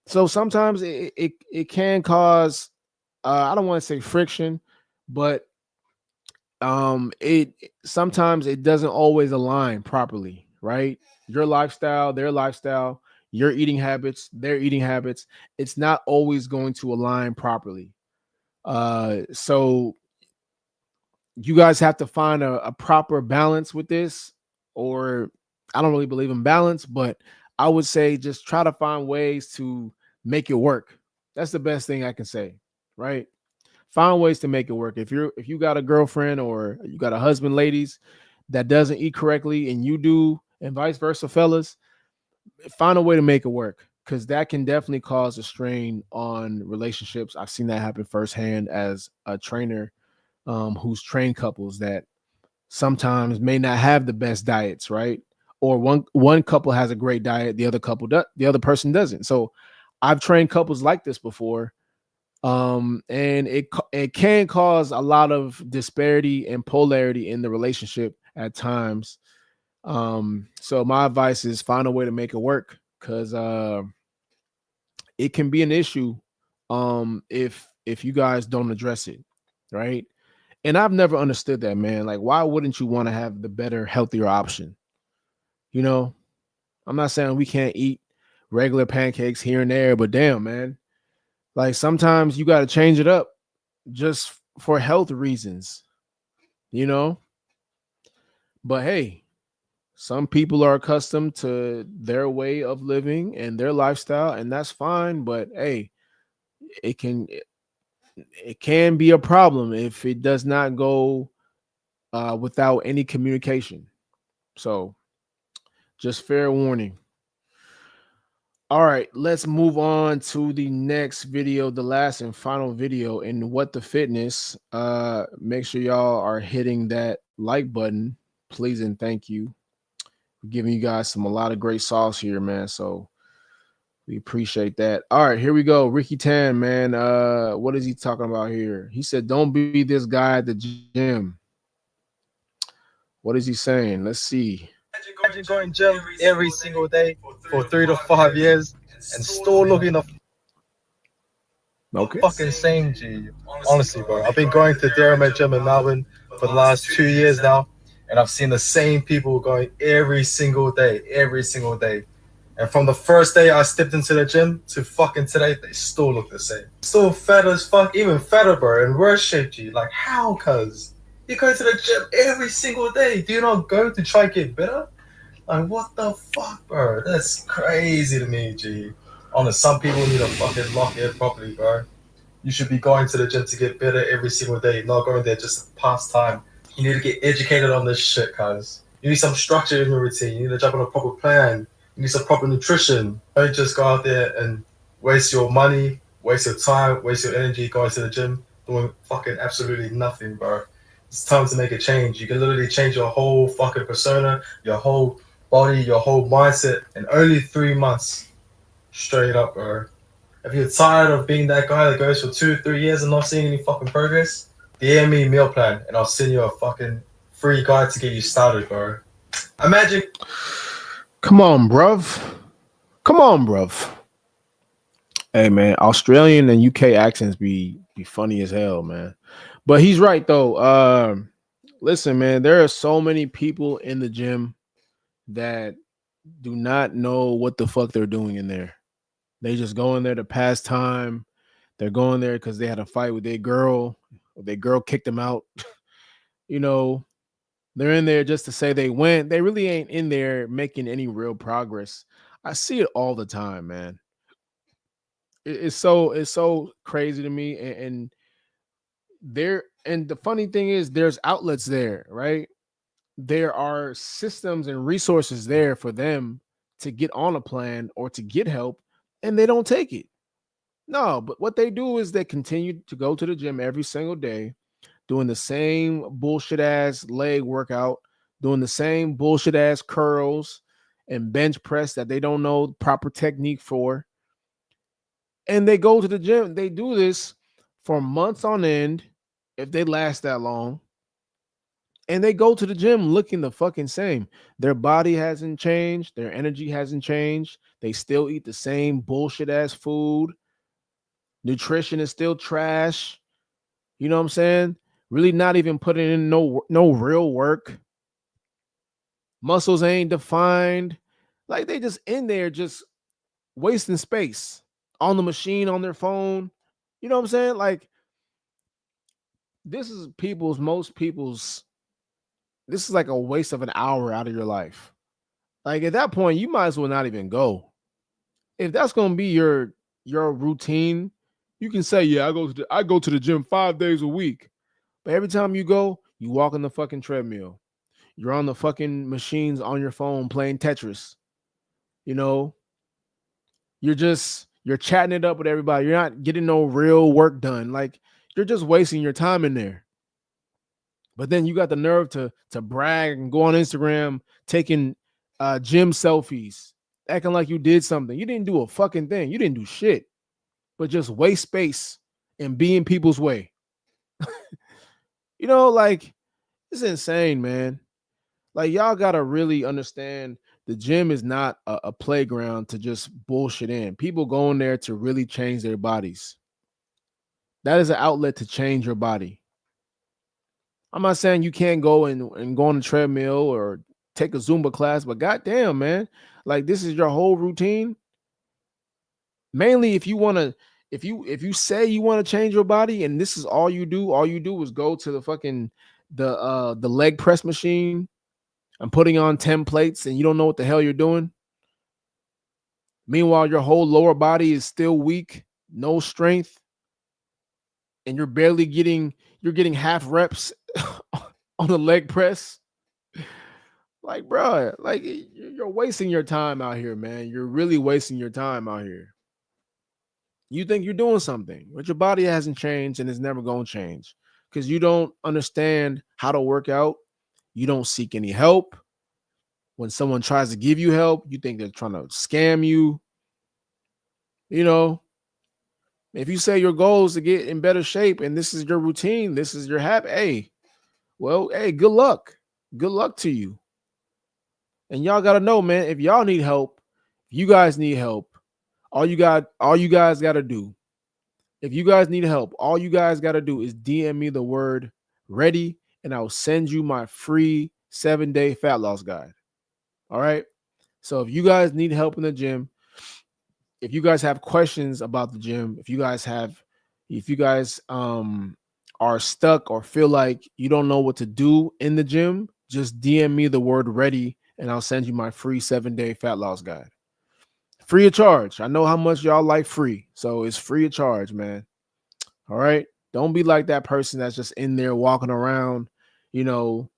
So sometimes it can cause, I don't want to say friction, but it sometimes it doesn't always align properly, right? Your lifestyle, their lifestyle, your eating habits, their eating habits, it's not always going to align properly. So you guys have to find a proper balance with this, or I don't really believe in balance, but I would say just try to find ways to make it work. That's the best thing I can say, right? Find ways to make it work. If you got a girlfriend or you got a husband, ladies, that doesn't eat correctly and you do, and vice versa, fellas, find a way to make it work because that can definitely cause a strain on relationships. I've seen that happen firsthand as a trainer, who's trained couples that sometimes may not have the best diets, right? Or one couple has a great diet, the other person doesn't. So I've trained couples like this before, and it can cause a lot of disparity and polarity in the relationship at times. So my advice is find a way to make it work because it can be an issue if you guys don't address it, right? And I've never understood that, man. Like, why wouldn't you want to have the better, healthier option? You know, I'm not saying we can't eat regular pancakes here and there, but damn, man, like sometimes you got to change it up just for health reasons, you know? But hey, some people are accustomed to their way of living and their lifestyle, and that's fine. But hey, it can it can be a problem if it does not go without any communication. So just fair warning. All right, let's move on to the next video, the last and final video in What the Fitness. Make sure y'all are hitting that like button, please and thank you. We're giving you guys a lot of great sauce here, man. So we appreciate that. All right, here we go. Ricky Tan, man. What is he talking about here? He said, "Don't be this guy at the gym." What is he saying? Let's see. Imagine going gym every single day for 3 to 5 years and still looking the Okay. fucking same, G. Honestly, bro. I've been going to theyre gym in Melbourne for the last 2 years now, and I've seen the same people going every single day, every single day. And from the first day I stepped into the gym to fucking today, they still look the same. Still fat as fuck, even fatter, bro, in worse shape, G. Like, how, cuz? You go to the gym every single day. Do you not go to try and get better? Like, what the fuck, bro? That's crazy to me, G. Honest, some people need to fucking lock it properly, bro. You should be going to the gym to get better every single day, not going there just to pass time. You need to get educated on this shit, cuz. You need some structure in your routine. You need to jump on a proper plan. You need some proper nutrition. Don't just go out there and waste your money, waste your time, waste your energy going to the gym doing fucking absolutely nothing, bro. It's time to make a change. You can literally change your whole fucking persona, your whole body, your whole mindset in only 3 months. Straight up, bro. If you're tired of being that guy that goes for 2, 3 years and not seeing any fucking progress, DM me meal plan and I'll send you a fucking free guide to get you started, bro. Imagine. Come on, bruv. Come on, bruv. Hey man, Australian and UK accents be funny as hell, man. But he's right though. Listen, man, there are so many people in the gym that do not know what the fuck they're doing in there. They just go in there to pass time. They're going there because they had a fight with their girl. Or their girl kicked them out. You know, they're in there just to say they went. They really ain't in there making any real progress. I see it all the time, man. It's so crazy to me. And there, and the funny thing is there's outlets there, right? There are systems and resources there for them to get on a plan or to get help, and they don't take it. No, but what they do is they continue to go to the gym every single day, doing the same bullshit ass leg workout, doing the same bullshit ass curls and bench press that they don't know the proper technique for. And they go to the gym. They do this for months on end, if they last that long. And they go to the gym looking the fucking same. Their body hasn't changed. Their energy hasn't changed. They still eat the same bullshit ass food. Nutrition is still trash. You know what I'm saying? Really not even putting in no real work. Muscles ain't defined. Like they just in there just wasting space on the machine, on their phone. You know what I'm saying? Like this is most people's, this is like a waste of an hour out of your life. Like at that point, you might as well not even go. If that's gonna be your routine, you can say, yeah, I go to the gym 5 days a week. But every time you go, you walk on the fucking treadmill. You're on the fucking machines on your phone playing Tetris. You know, you're chatting it up with everybody. You're not getting no real work done. Like you're just wasting your time in there. But then you got the nerve to brag and go on Instagram taking gym selfies, acting like you did something. You didn't do a fucking thing. You didn't do shit, but just waste space and be in people's way. You know, like it's insane, man. Like y'all gotta really understand the gym is not a playground to just bullshit in. People go in there to really change their bodies. That is an outlet to change your body. I'm not saying you can't go and go on a treadmill or take a Zumba class, but goddamn, man, like this is your whole routine. Mainly if you want to, if you say you want to change your body and this is all you do is go to the fucking the leg press machine and putting on 10 plates and you don't know what the hell you're doing. Meanwhile, your whole lower body is still weak, no strength, and you're getting half reps on the leg press. Like, bro, like you're wasting your time out here, man. You're really wasting your time out here. You think you're doing something, but your body hasn't changed and it's never going to change because you don't understand how to work out. You don't seek any help. When someone tries to give you help, you think they're trying to scam you. You know, if you say your goal is to get in better shape and this is your routine, this is your habit, hey, well, hey, good luck. Good luck to you. And y'all got to know, man, if y'all need help, if you guys need help, all you guys got to do, if you guys need help, all you guys got to do is DM me the word ready and I'll send you my free 7-day fat loss guide. All right. So if you guys need help in the gym, if you guys have questions about the gym, if you guys are stuck or feel like you don't know what to do in the gym, just DM me the word ready and I'll send you my free 7-day fat loss guide. Free of charge. I know how much y'all like free. So it's free of charge, man. All right. Don't be like that person that's just in there walking around, you know,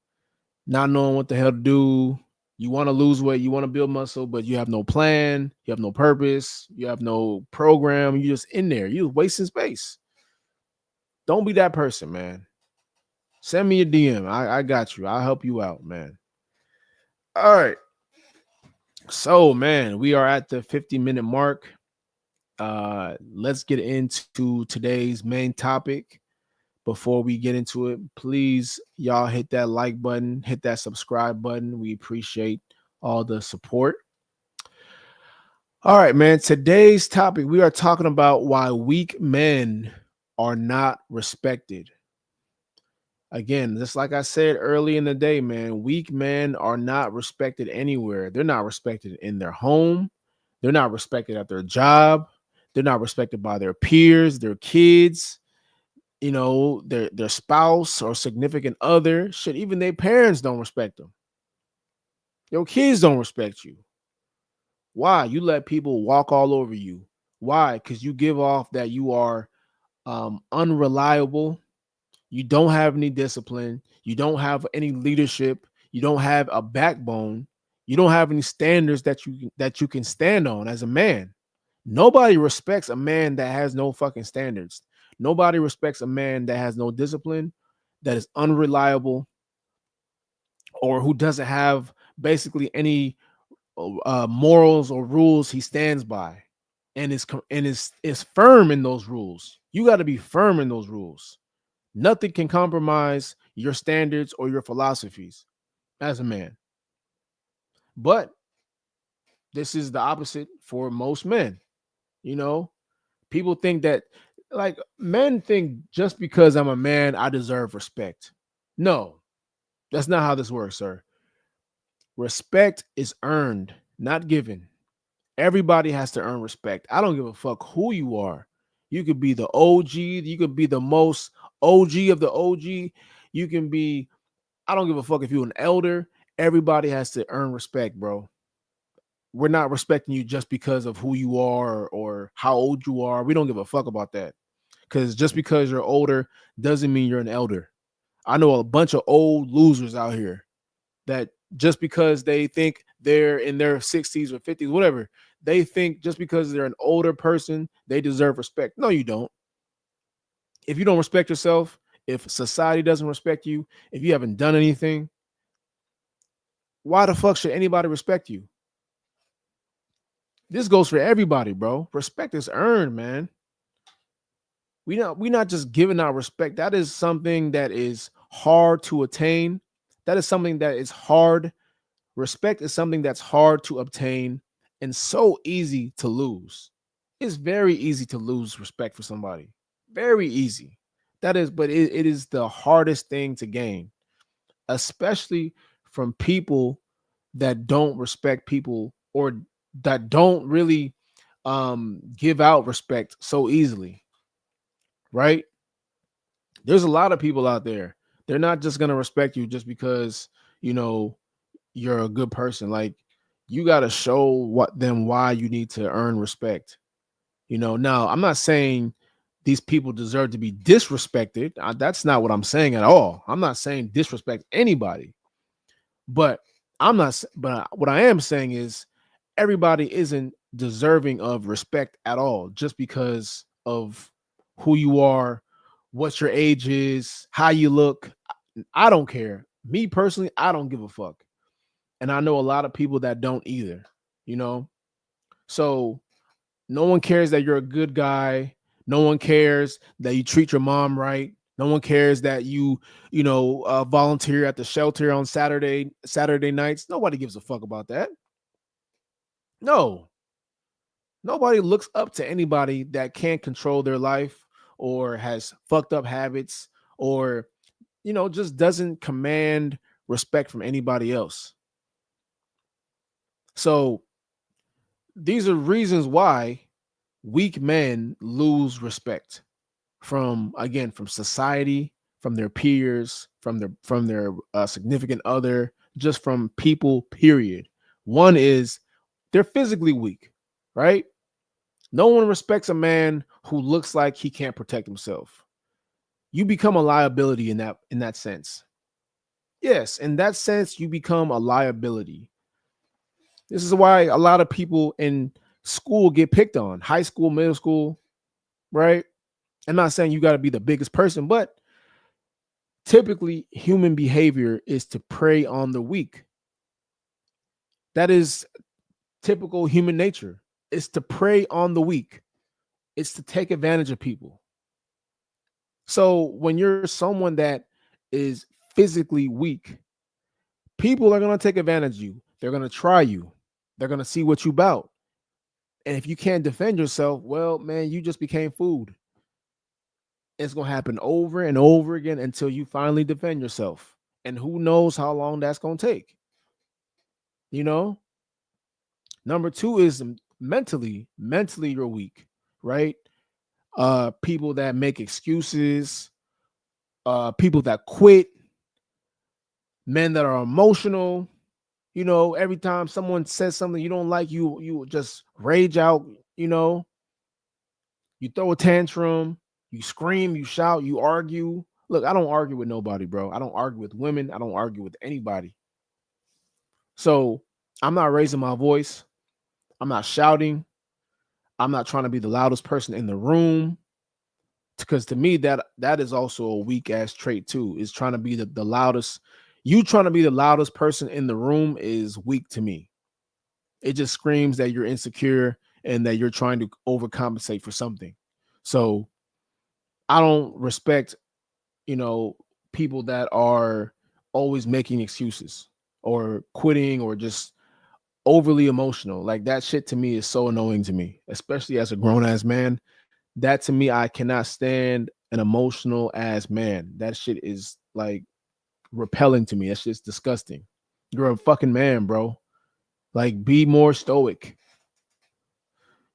not knowing what the hell to do. You want to lose weight, you want to build muscle, but you have no plan, you have no purpose, you have no program, you're just in there, you're wasting space. Don't be that person, man. Send me a DM. I got you. I'll help you out, man. All right. So, man, we are at the 50-minute mark. Let's get into today's main topic. Before we get into it, please, y'all hit that like button, hit that subscribe button. We appreciate all the support. All right, man. Today's topic, we are talking about why weak men are not respected. Again, just like I said early in the day, man, weak men are not respected anywhere. They're not respected in their home. They're not respected at their job. They're not respected by their peers, their kids, their spouse or significant other. Shit, even their parents don't respect them. Your kids don't respect you. Why? You let people walk all over you. Why? Because you give off that you are unreliable. You don't have any discipline. You don't have any leadership. You don't have a backbone. You don't have any standards that you can stand on as a man. Nobody respects a man that has no fucking standards. Nobody respects a man that has no discipline, that is unreliable, or who doesn't have basically any morals or rules he stands by, and is firm in those rules. You got to be firm in those rules. Nothing can compromise your standards or your philosophies as a man. But this is the opposite for most men. People think that, like, men think just because I'm a man, I deserve respect. No, that's not how this works, sir. Respect is earned, not given. Everybody has to earn respect. I don't give a fuck who you are. You could be the OG. You could be the most OG of the OG. You can be, I don't give a fuck if you're an elder. Everybody has to earn respect, bro. We're not respecting you just because of who you are or how old you are. We don't give a fuck about that. Because just because you're older doesn't mean you're an elder. I know a bunch of old losers out here that just because they think they're in their 60s or 50s, whatever, they think just because they're an older person, they deserve respect. No, you don't. If you don't respect yourself, if society doesn't respect you, if you haven't done anything, why the fuck should anybody respect you? This goes for everybody, bro. Respect is earned, man. We not just giving out respect. That is something that is hard to attain. That is something that is hard. Respect is something that's hard to obtain and so easy to lose. It's very easy to lose respect for somebody. Very easy. But it is the hardest thing to gain, especially from people that don't respect people or that don't really give out respect so easily. Right? There's a lot of people out there. They're not just going to respect you just because, you're a good person. Like, you got to show them why you need to earn respect. Now I'm not saying these people deserve to be disrespected. That's not what I'm saying at all. I'm not saying disrespect anybody, but what I am saying is everybody isn't deserving of respect at all just because of who you are, what your age is, how you look. I don't care. Me personally, I don't give a fuck. And I know a lot of people that don't either, So no one cares that you're a good guy. No one cares that you treat your mom right. No one cares that you volunteer at the shelter on Saturday nights. Nobody gives a fuck about that. No. Nobody looks up to anybody that can't control their life or has fucked up habits or, just doesn't command respect from anybody else. So these are reasons why weak men lose respect from society, from their peers, from their significant other, just from people, period. One is they're physically weak, right? No one respects a man who looks like he can't protect himself. You become a liability in that sense. Yes, in that sense, you become a liability. This is why a lot of people in school get picked on, high school, middle school, right? I'm not saying you got to be the biggest person, but typically human behavior is to prey on the weak. That is typical human nature. It's to prey on the weak. It's to take advantage of people. So when you're someone that is physically weak, people are going to take advantage of you. They're going to try you. They're going to see what you about. And if you can't defend yourself, well, man, you just became food. It's going to happen over and over again until you finally defend yourself. And who knows how long that's going to take. You know? Number two is mentally you're weak, right? People that make excuses, people that quit, men that are emotional. You know, every time someone says something you don't like, you just rage out, you know, you throw a tantrum, you scream, you shout, you argue. Look, I don't argue with nobody, bro. I don't argue with women. I don't argue with anybody. So I'm not raising my voice. I'm not shouting. I'm not trying to be the loudest person in the room. Because to me, that is also a weak ass trait too. Is trying to be the loudest. You trying to be the loudest person in the room is weak to me. It just screams that you're insecure and that you're trying to overcompensate for something. So I don't respect, you know, people that are always making excuses or quitting or just overly emotional. Like that shit to me is so annoying to me, especially as a grown ass man. That to me, I cannot stand an emotional ass man. That shit is like repelling to me. That's just disgusting. You're a fucking man, bro. Like be more stoic,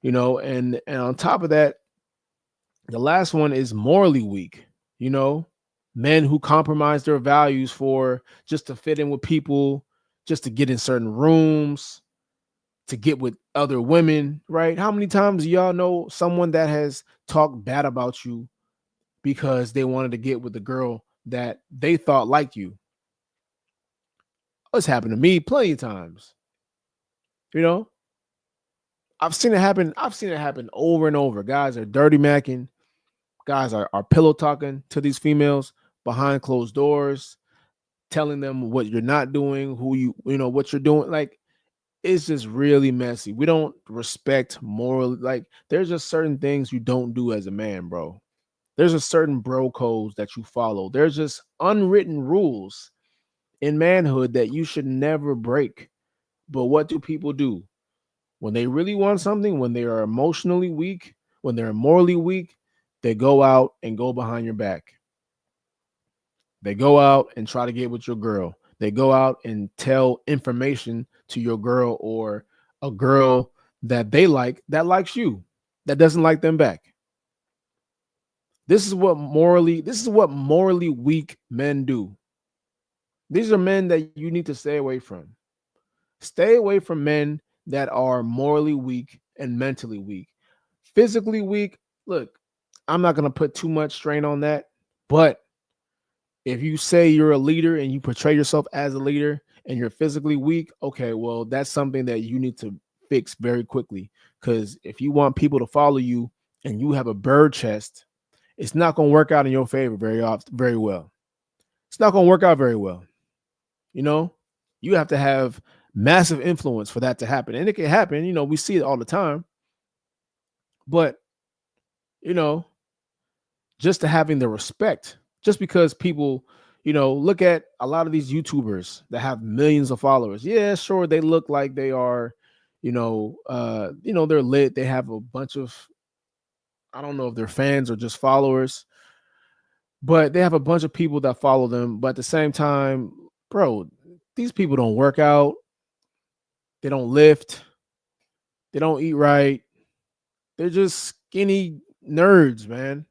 you know, and on top of that, the last one is morally weak, you know, men who compromise their values for just to fit in with people, just to get in certain rooms, to get with other women, right? How many times do y'all know someone that has talked bad about you because they wanted to get with the girl that they thought liked you? It's happened to me plenty of times. You know, I've seen it happen. I've seen it happen over and over. Guys are dirty macking. Guys are pillow talking to these females behind closed doors, telling them what you're not doing, who you know, what you're doing. Like, it's just really messy. We don't respect moral. Like, there's just certain things you don't do as a man, bro. There's a certain bro codes that you follow. There's just unwritten rules in manhood that you should never break. But what do people do? When they really want something, when they are emotionally weak, when they're morally weak, they go out and go behind your back. They go out and try to get with your girl. They go out and tell information to your girl or a girl that they like that likes you, that doesn't like them back. This is what morally weak men do. These are men that you need to stay away from. Stay away from men that are morally weak and mentally weak. Physically weak, look, I'm not going to put too much strain on that, but if you say you're a leader and you portray yourself as a leader and you're physically weak, okay, well, that's something that you need to fix very quickly. Because if you want people to follow you and you have a bird chest, it's not going to work out in your favor very well. It's not going to work out very well. You know, you have to have massive influence for that to happen. And it can happen, you know, we see it all the time. But, you know, just to having the respect, just because people, you know, look at a lot of these YouTubers that have millions of followers. Yeah, sure, they look like they are, they're lit. They have a bunch of, I don't know if they're fans or just followers, but they have a bunch of people that follow them. But at the same time, bro, these people don't work out, they don't lift, they don't eat right. They're just skinny nerds, man,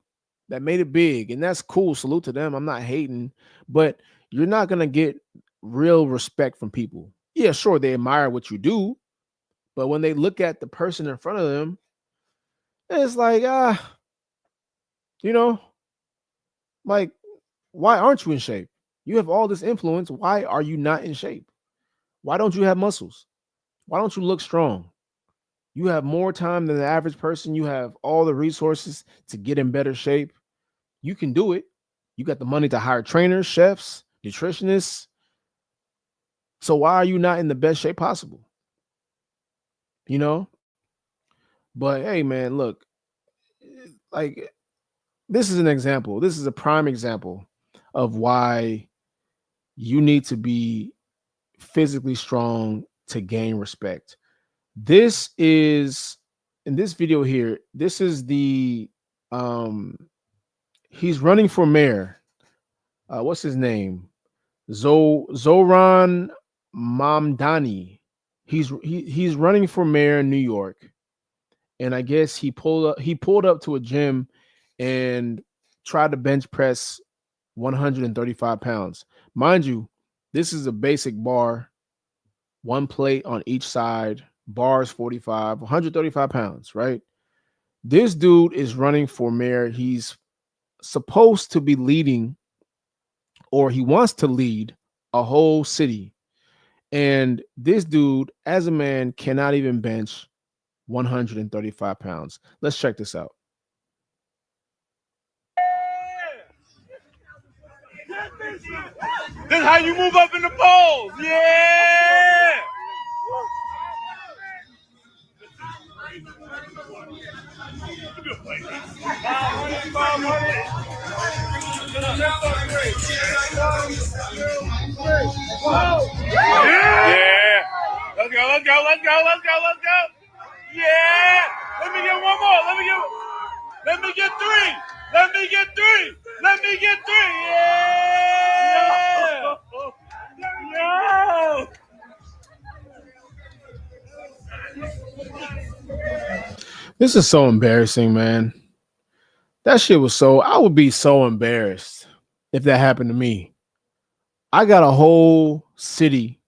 that made it big. And that's cool. Salute to them. I'm not hating, but you're not going to get real respect from people. Yeah, sure, they admire what you do, but when they look at the person in front of them, it's like, you know, like, why aren't you in shape? You have all this influence. Why are you not in shape? Why don't you have muscles? Why don't you look strong? You have more time than the average person. You have all the resources to get in better shape. You can do it. You got the money to hire trainers, chefs, nutritionists. So why are you not in the best shape possible? You know? But hey, man, look, like this is an example. This is a prime example of why you need to be physically strong to gain respect. This is in this video here. This is the he's running for mayor. What's his name? Zohran Mamdani. He's running for mayor in New York, and I guess he pulled up to a gym and tried to bench press 135 pounds. Mind you, this is a basic bar, one plate on each side, bars 45, 135 pounds, right? This dude is running for mayor. He's supposed to be leading, or he wants to lead, a whole city. And this dude, as a man, cannot even bench 135 pounds. Let's check this out. This is how you move up in the polls. Yeah. Yeah. Let's go. Let's go. Let's go. Let's go. Let's go. Yeah. Let me get one more. Let me get three. Let me get three. Let me get three. Yeah. No. This is so embarrassing, man. That shit was I would be so embarrassed if that happened to me. I got a whole city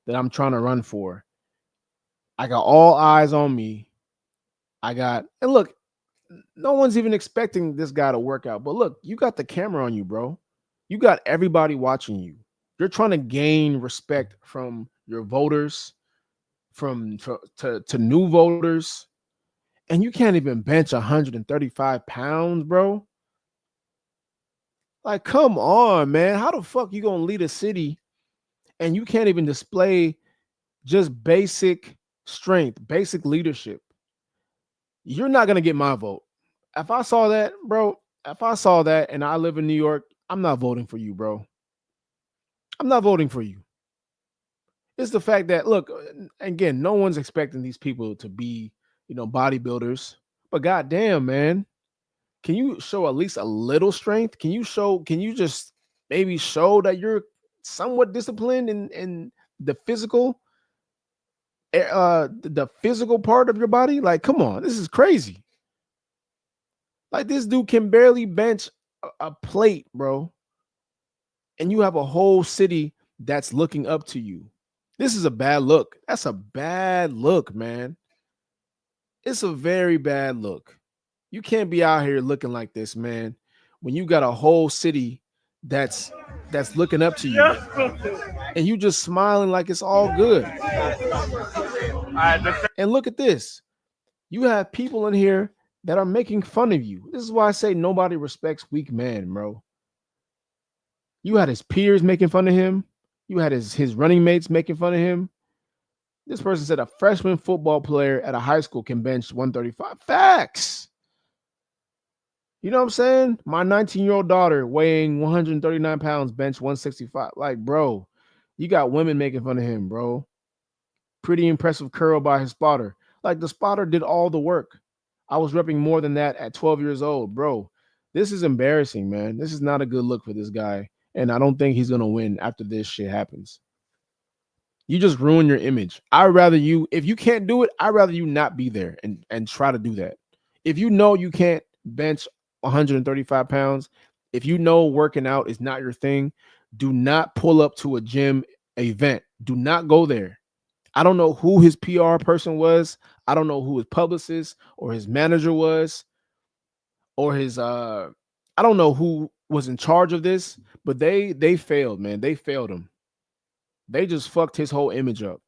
that I'm trying to run for. I got all eyes on me. And look, no one's even expecting this guy to work out. But look, you got the camera on you, bro. You got everybody watching you. You're trying to gain respect from your voters, to new voters, and you can't even bench 135 pounds, bro. Like, come on, man. How the fuck you gonna lead a city and you can't even display just basic strength, basic leadership? You're not gonna get my vote. If I saw that, bro, and I live in New York, I'm not voting for you, bro. I'm not voting for you. It's the fact that, look, again, no one's expecting these people to be, bodybuilders, but goddamn, man, can you show at least a little strength? Can you just maybe show that you're somewhat disciplined in the physical, the physical part of your body? Like, come on, this is crazy. Like, this dude can barely bench a plate, bro. And you have a whole city that's looking up to you. This is a bad look. That's a bad look, man. It's a very bad look. You can't be out here looking like this, man, when you got a whole city that's looking up to you, and you just smiling like it's all good. And look at this. You have people in here that are making fun of you. This is why I say nobody respects weak men, bro. You had his peers making fun of him. You had his running mates making fun of him. This person said a freshman football player at a high school can bench 135. Facts. You know what I'm saying? My 19-year-old daughter weighing 139 pounds, bench 165. Like, bro, you got women making fun of him, bro. Pretty impressive curl by his spotter. Like, the spotter did all the work. I was repping more than that at 12 years old, bro. This is embarrassing, man. This is not a good look for this guy. And I don't think he's going to win after this shit happens. You just ruin your image. If you can't do it, I'd rather you not be there and try to do that. If you know you can't bench 135 pounds, if you know working out is not your thing, do not pull up to a gym event. Do not go there. I don't know who his PR person was. I don't know who his publicist or his manager was, or his I don't know who was in charge of this, but they failed, man. They failed him. They just fucked his whole image up.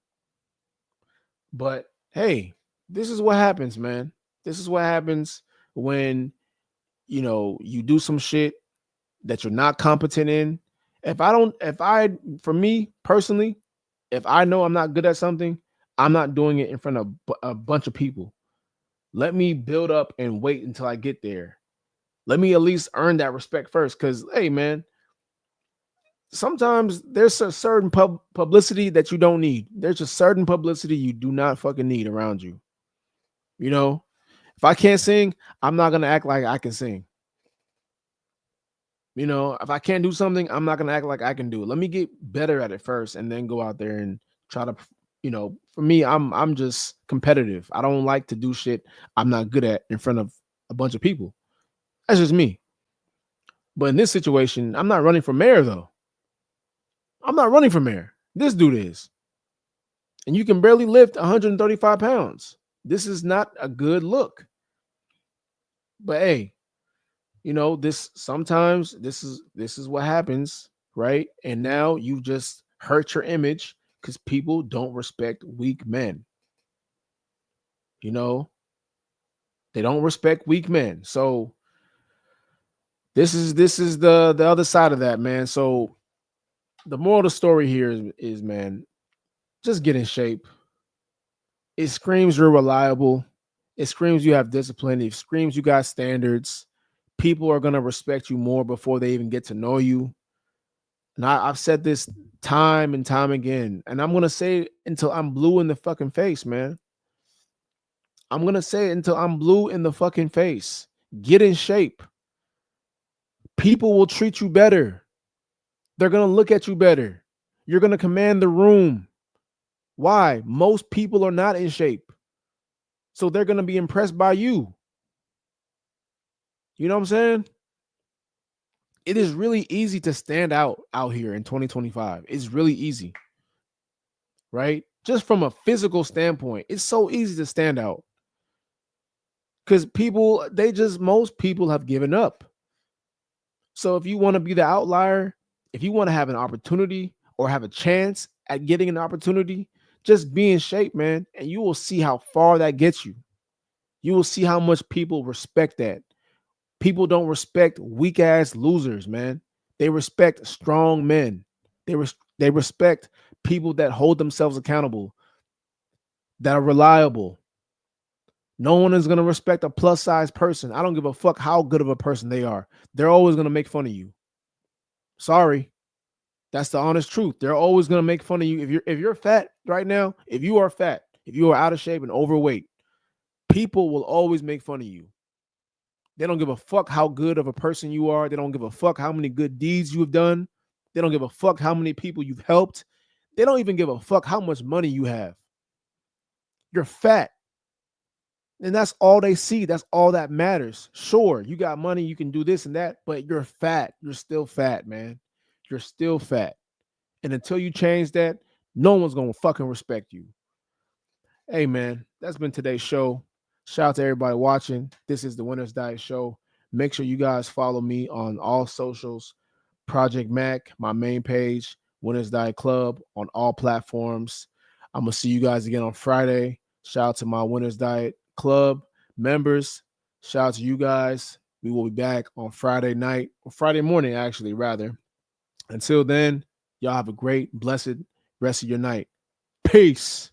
But hey, this is what happens, man. This is what happens when you do some shit that you're not competent in. For me personally, if I know I'm not good at something, I'm not doing it in front of a bunch of people. Let me build up and wait until I get there. Let me at least earn that respect first. Because, hey, man, sometimes there's a certain publicity that you don't need. There's a certain publicity you do not fucking need around you. If I can't sing, I'm not going to act like I can sing. If I can't do something, I'm not going to act like I can do it. Let me get better at it first and then go out there and try to, for me, I'm just competitive. I don't like to do shit I'm not good at in front of a bunch of people. That's just me. But in this situation, I'm not running for mayor, though. I'm not running for mayor. This dude is. And you can barely lift 135 pounds. This is not a good look. But hey, this is what happens, right? And now you just hurt your image because people don't respect weak men. They don't respect weak men. So this is the other side of that, man. So the moral of the story here is man, just get in shape. It screams you're reliable. It screams you have discipline. It screams you got standards. People are going to respect you more before they even get to know you. And I've said this time and time again, and I'm going to say it until I'm blue in the fucking face, man. I'm going to say it until I'm blue in the fucking face. Get in shape. People will treat you better. They're going to look at you better. You're going to command the room. Why? Most people are not in shape. So they're going to be impressed by you. You know what I'm saying? It is really easy to stand out here in 2025. It's really easy, right? Just from a physical standpoint, it's so easy to stand out because most people have given up. So if you want to be the outlier, if you want to have an opportunity or have a chance at getting an opportunity, just be in shape, man, and you will see how far that gets you. You will see how much people respect that. People don't respect weak ass losers, man. They respect strong men. They respect people that hold themselves accountable, that are reliable. No one is going to respect a plus size person. I don't give a fuck how good of a person they are. They're always going to make fun of you. Sorry. That's the honest truth. They're always going to make fun of you. If you're fat right now, if you are fat, if you are out of shape and overweight, people will always make fun of you. They don't give a fuck how good of a person you are. They don't give a fuck how many good deeds you have done. They don't give a fuck how many people you've helped. They don't even give a fuck how much money you have. You're fat. And that's all they see. That's all that matters. Sure, you got money, you can do this and that, but you're fat. You're still fat, man. You're still fat. And until you change that, no one's going to fucking respect you. Hey, man, that's been today's show. Shout out to everybody watching. This is the Winner's Diet Show. Make sure you guys follow me on all socials. Project Mac, my main page, Winner's Diet Club on all platforms. I'm going to see you guys again on Friday. Shout out to my Winner's Diet Club members. Shout out to you guys. We will be back on Friday night, or Friday morning, actually, rather. Until then, y'all have a great, blessed rest of your night. Peace.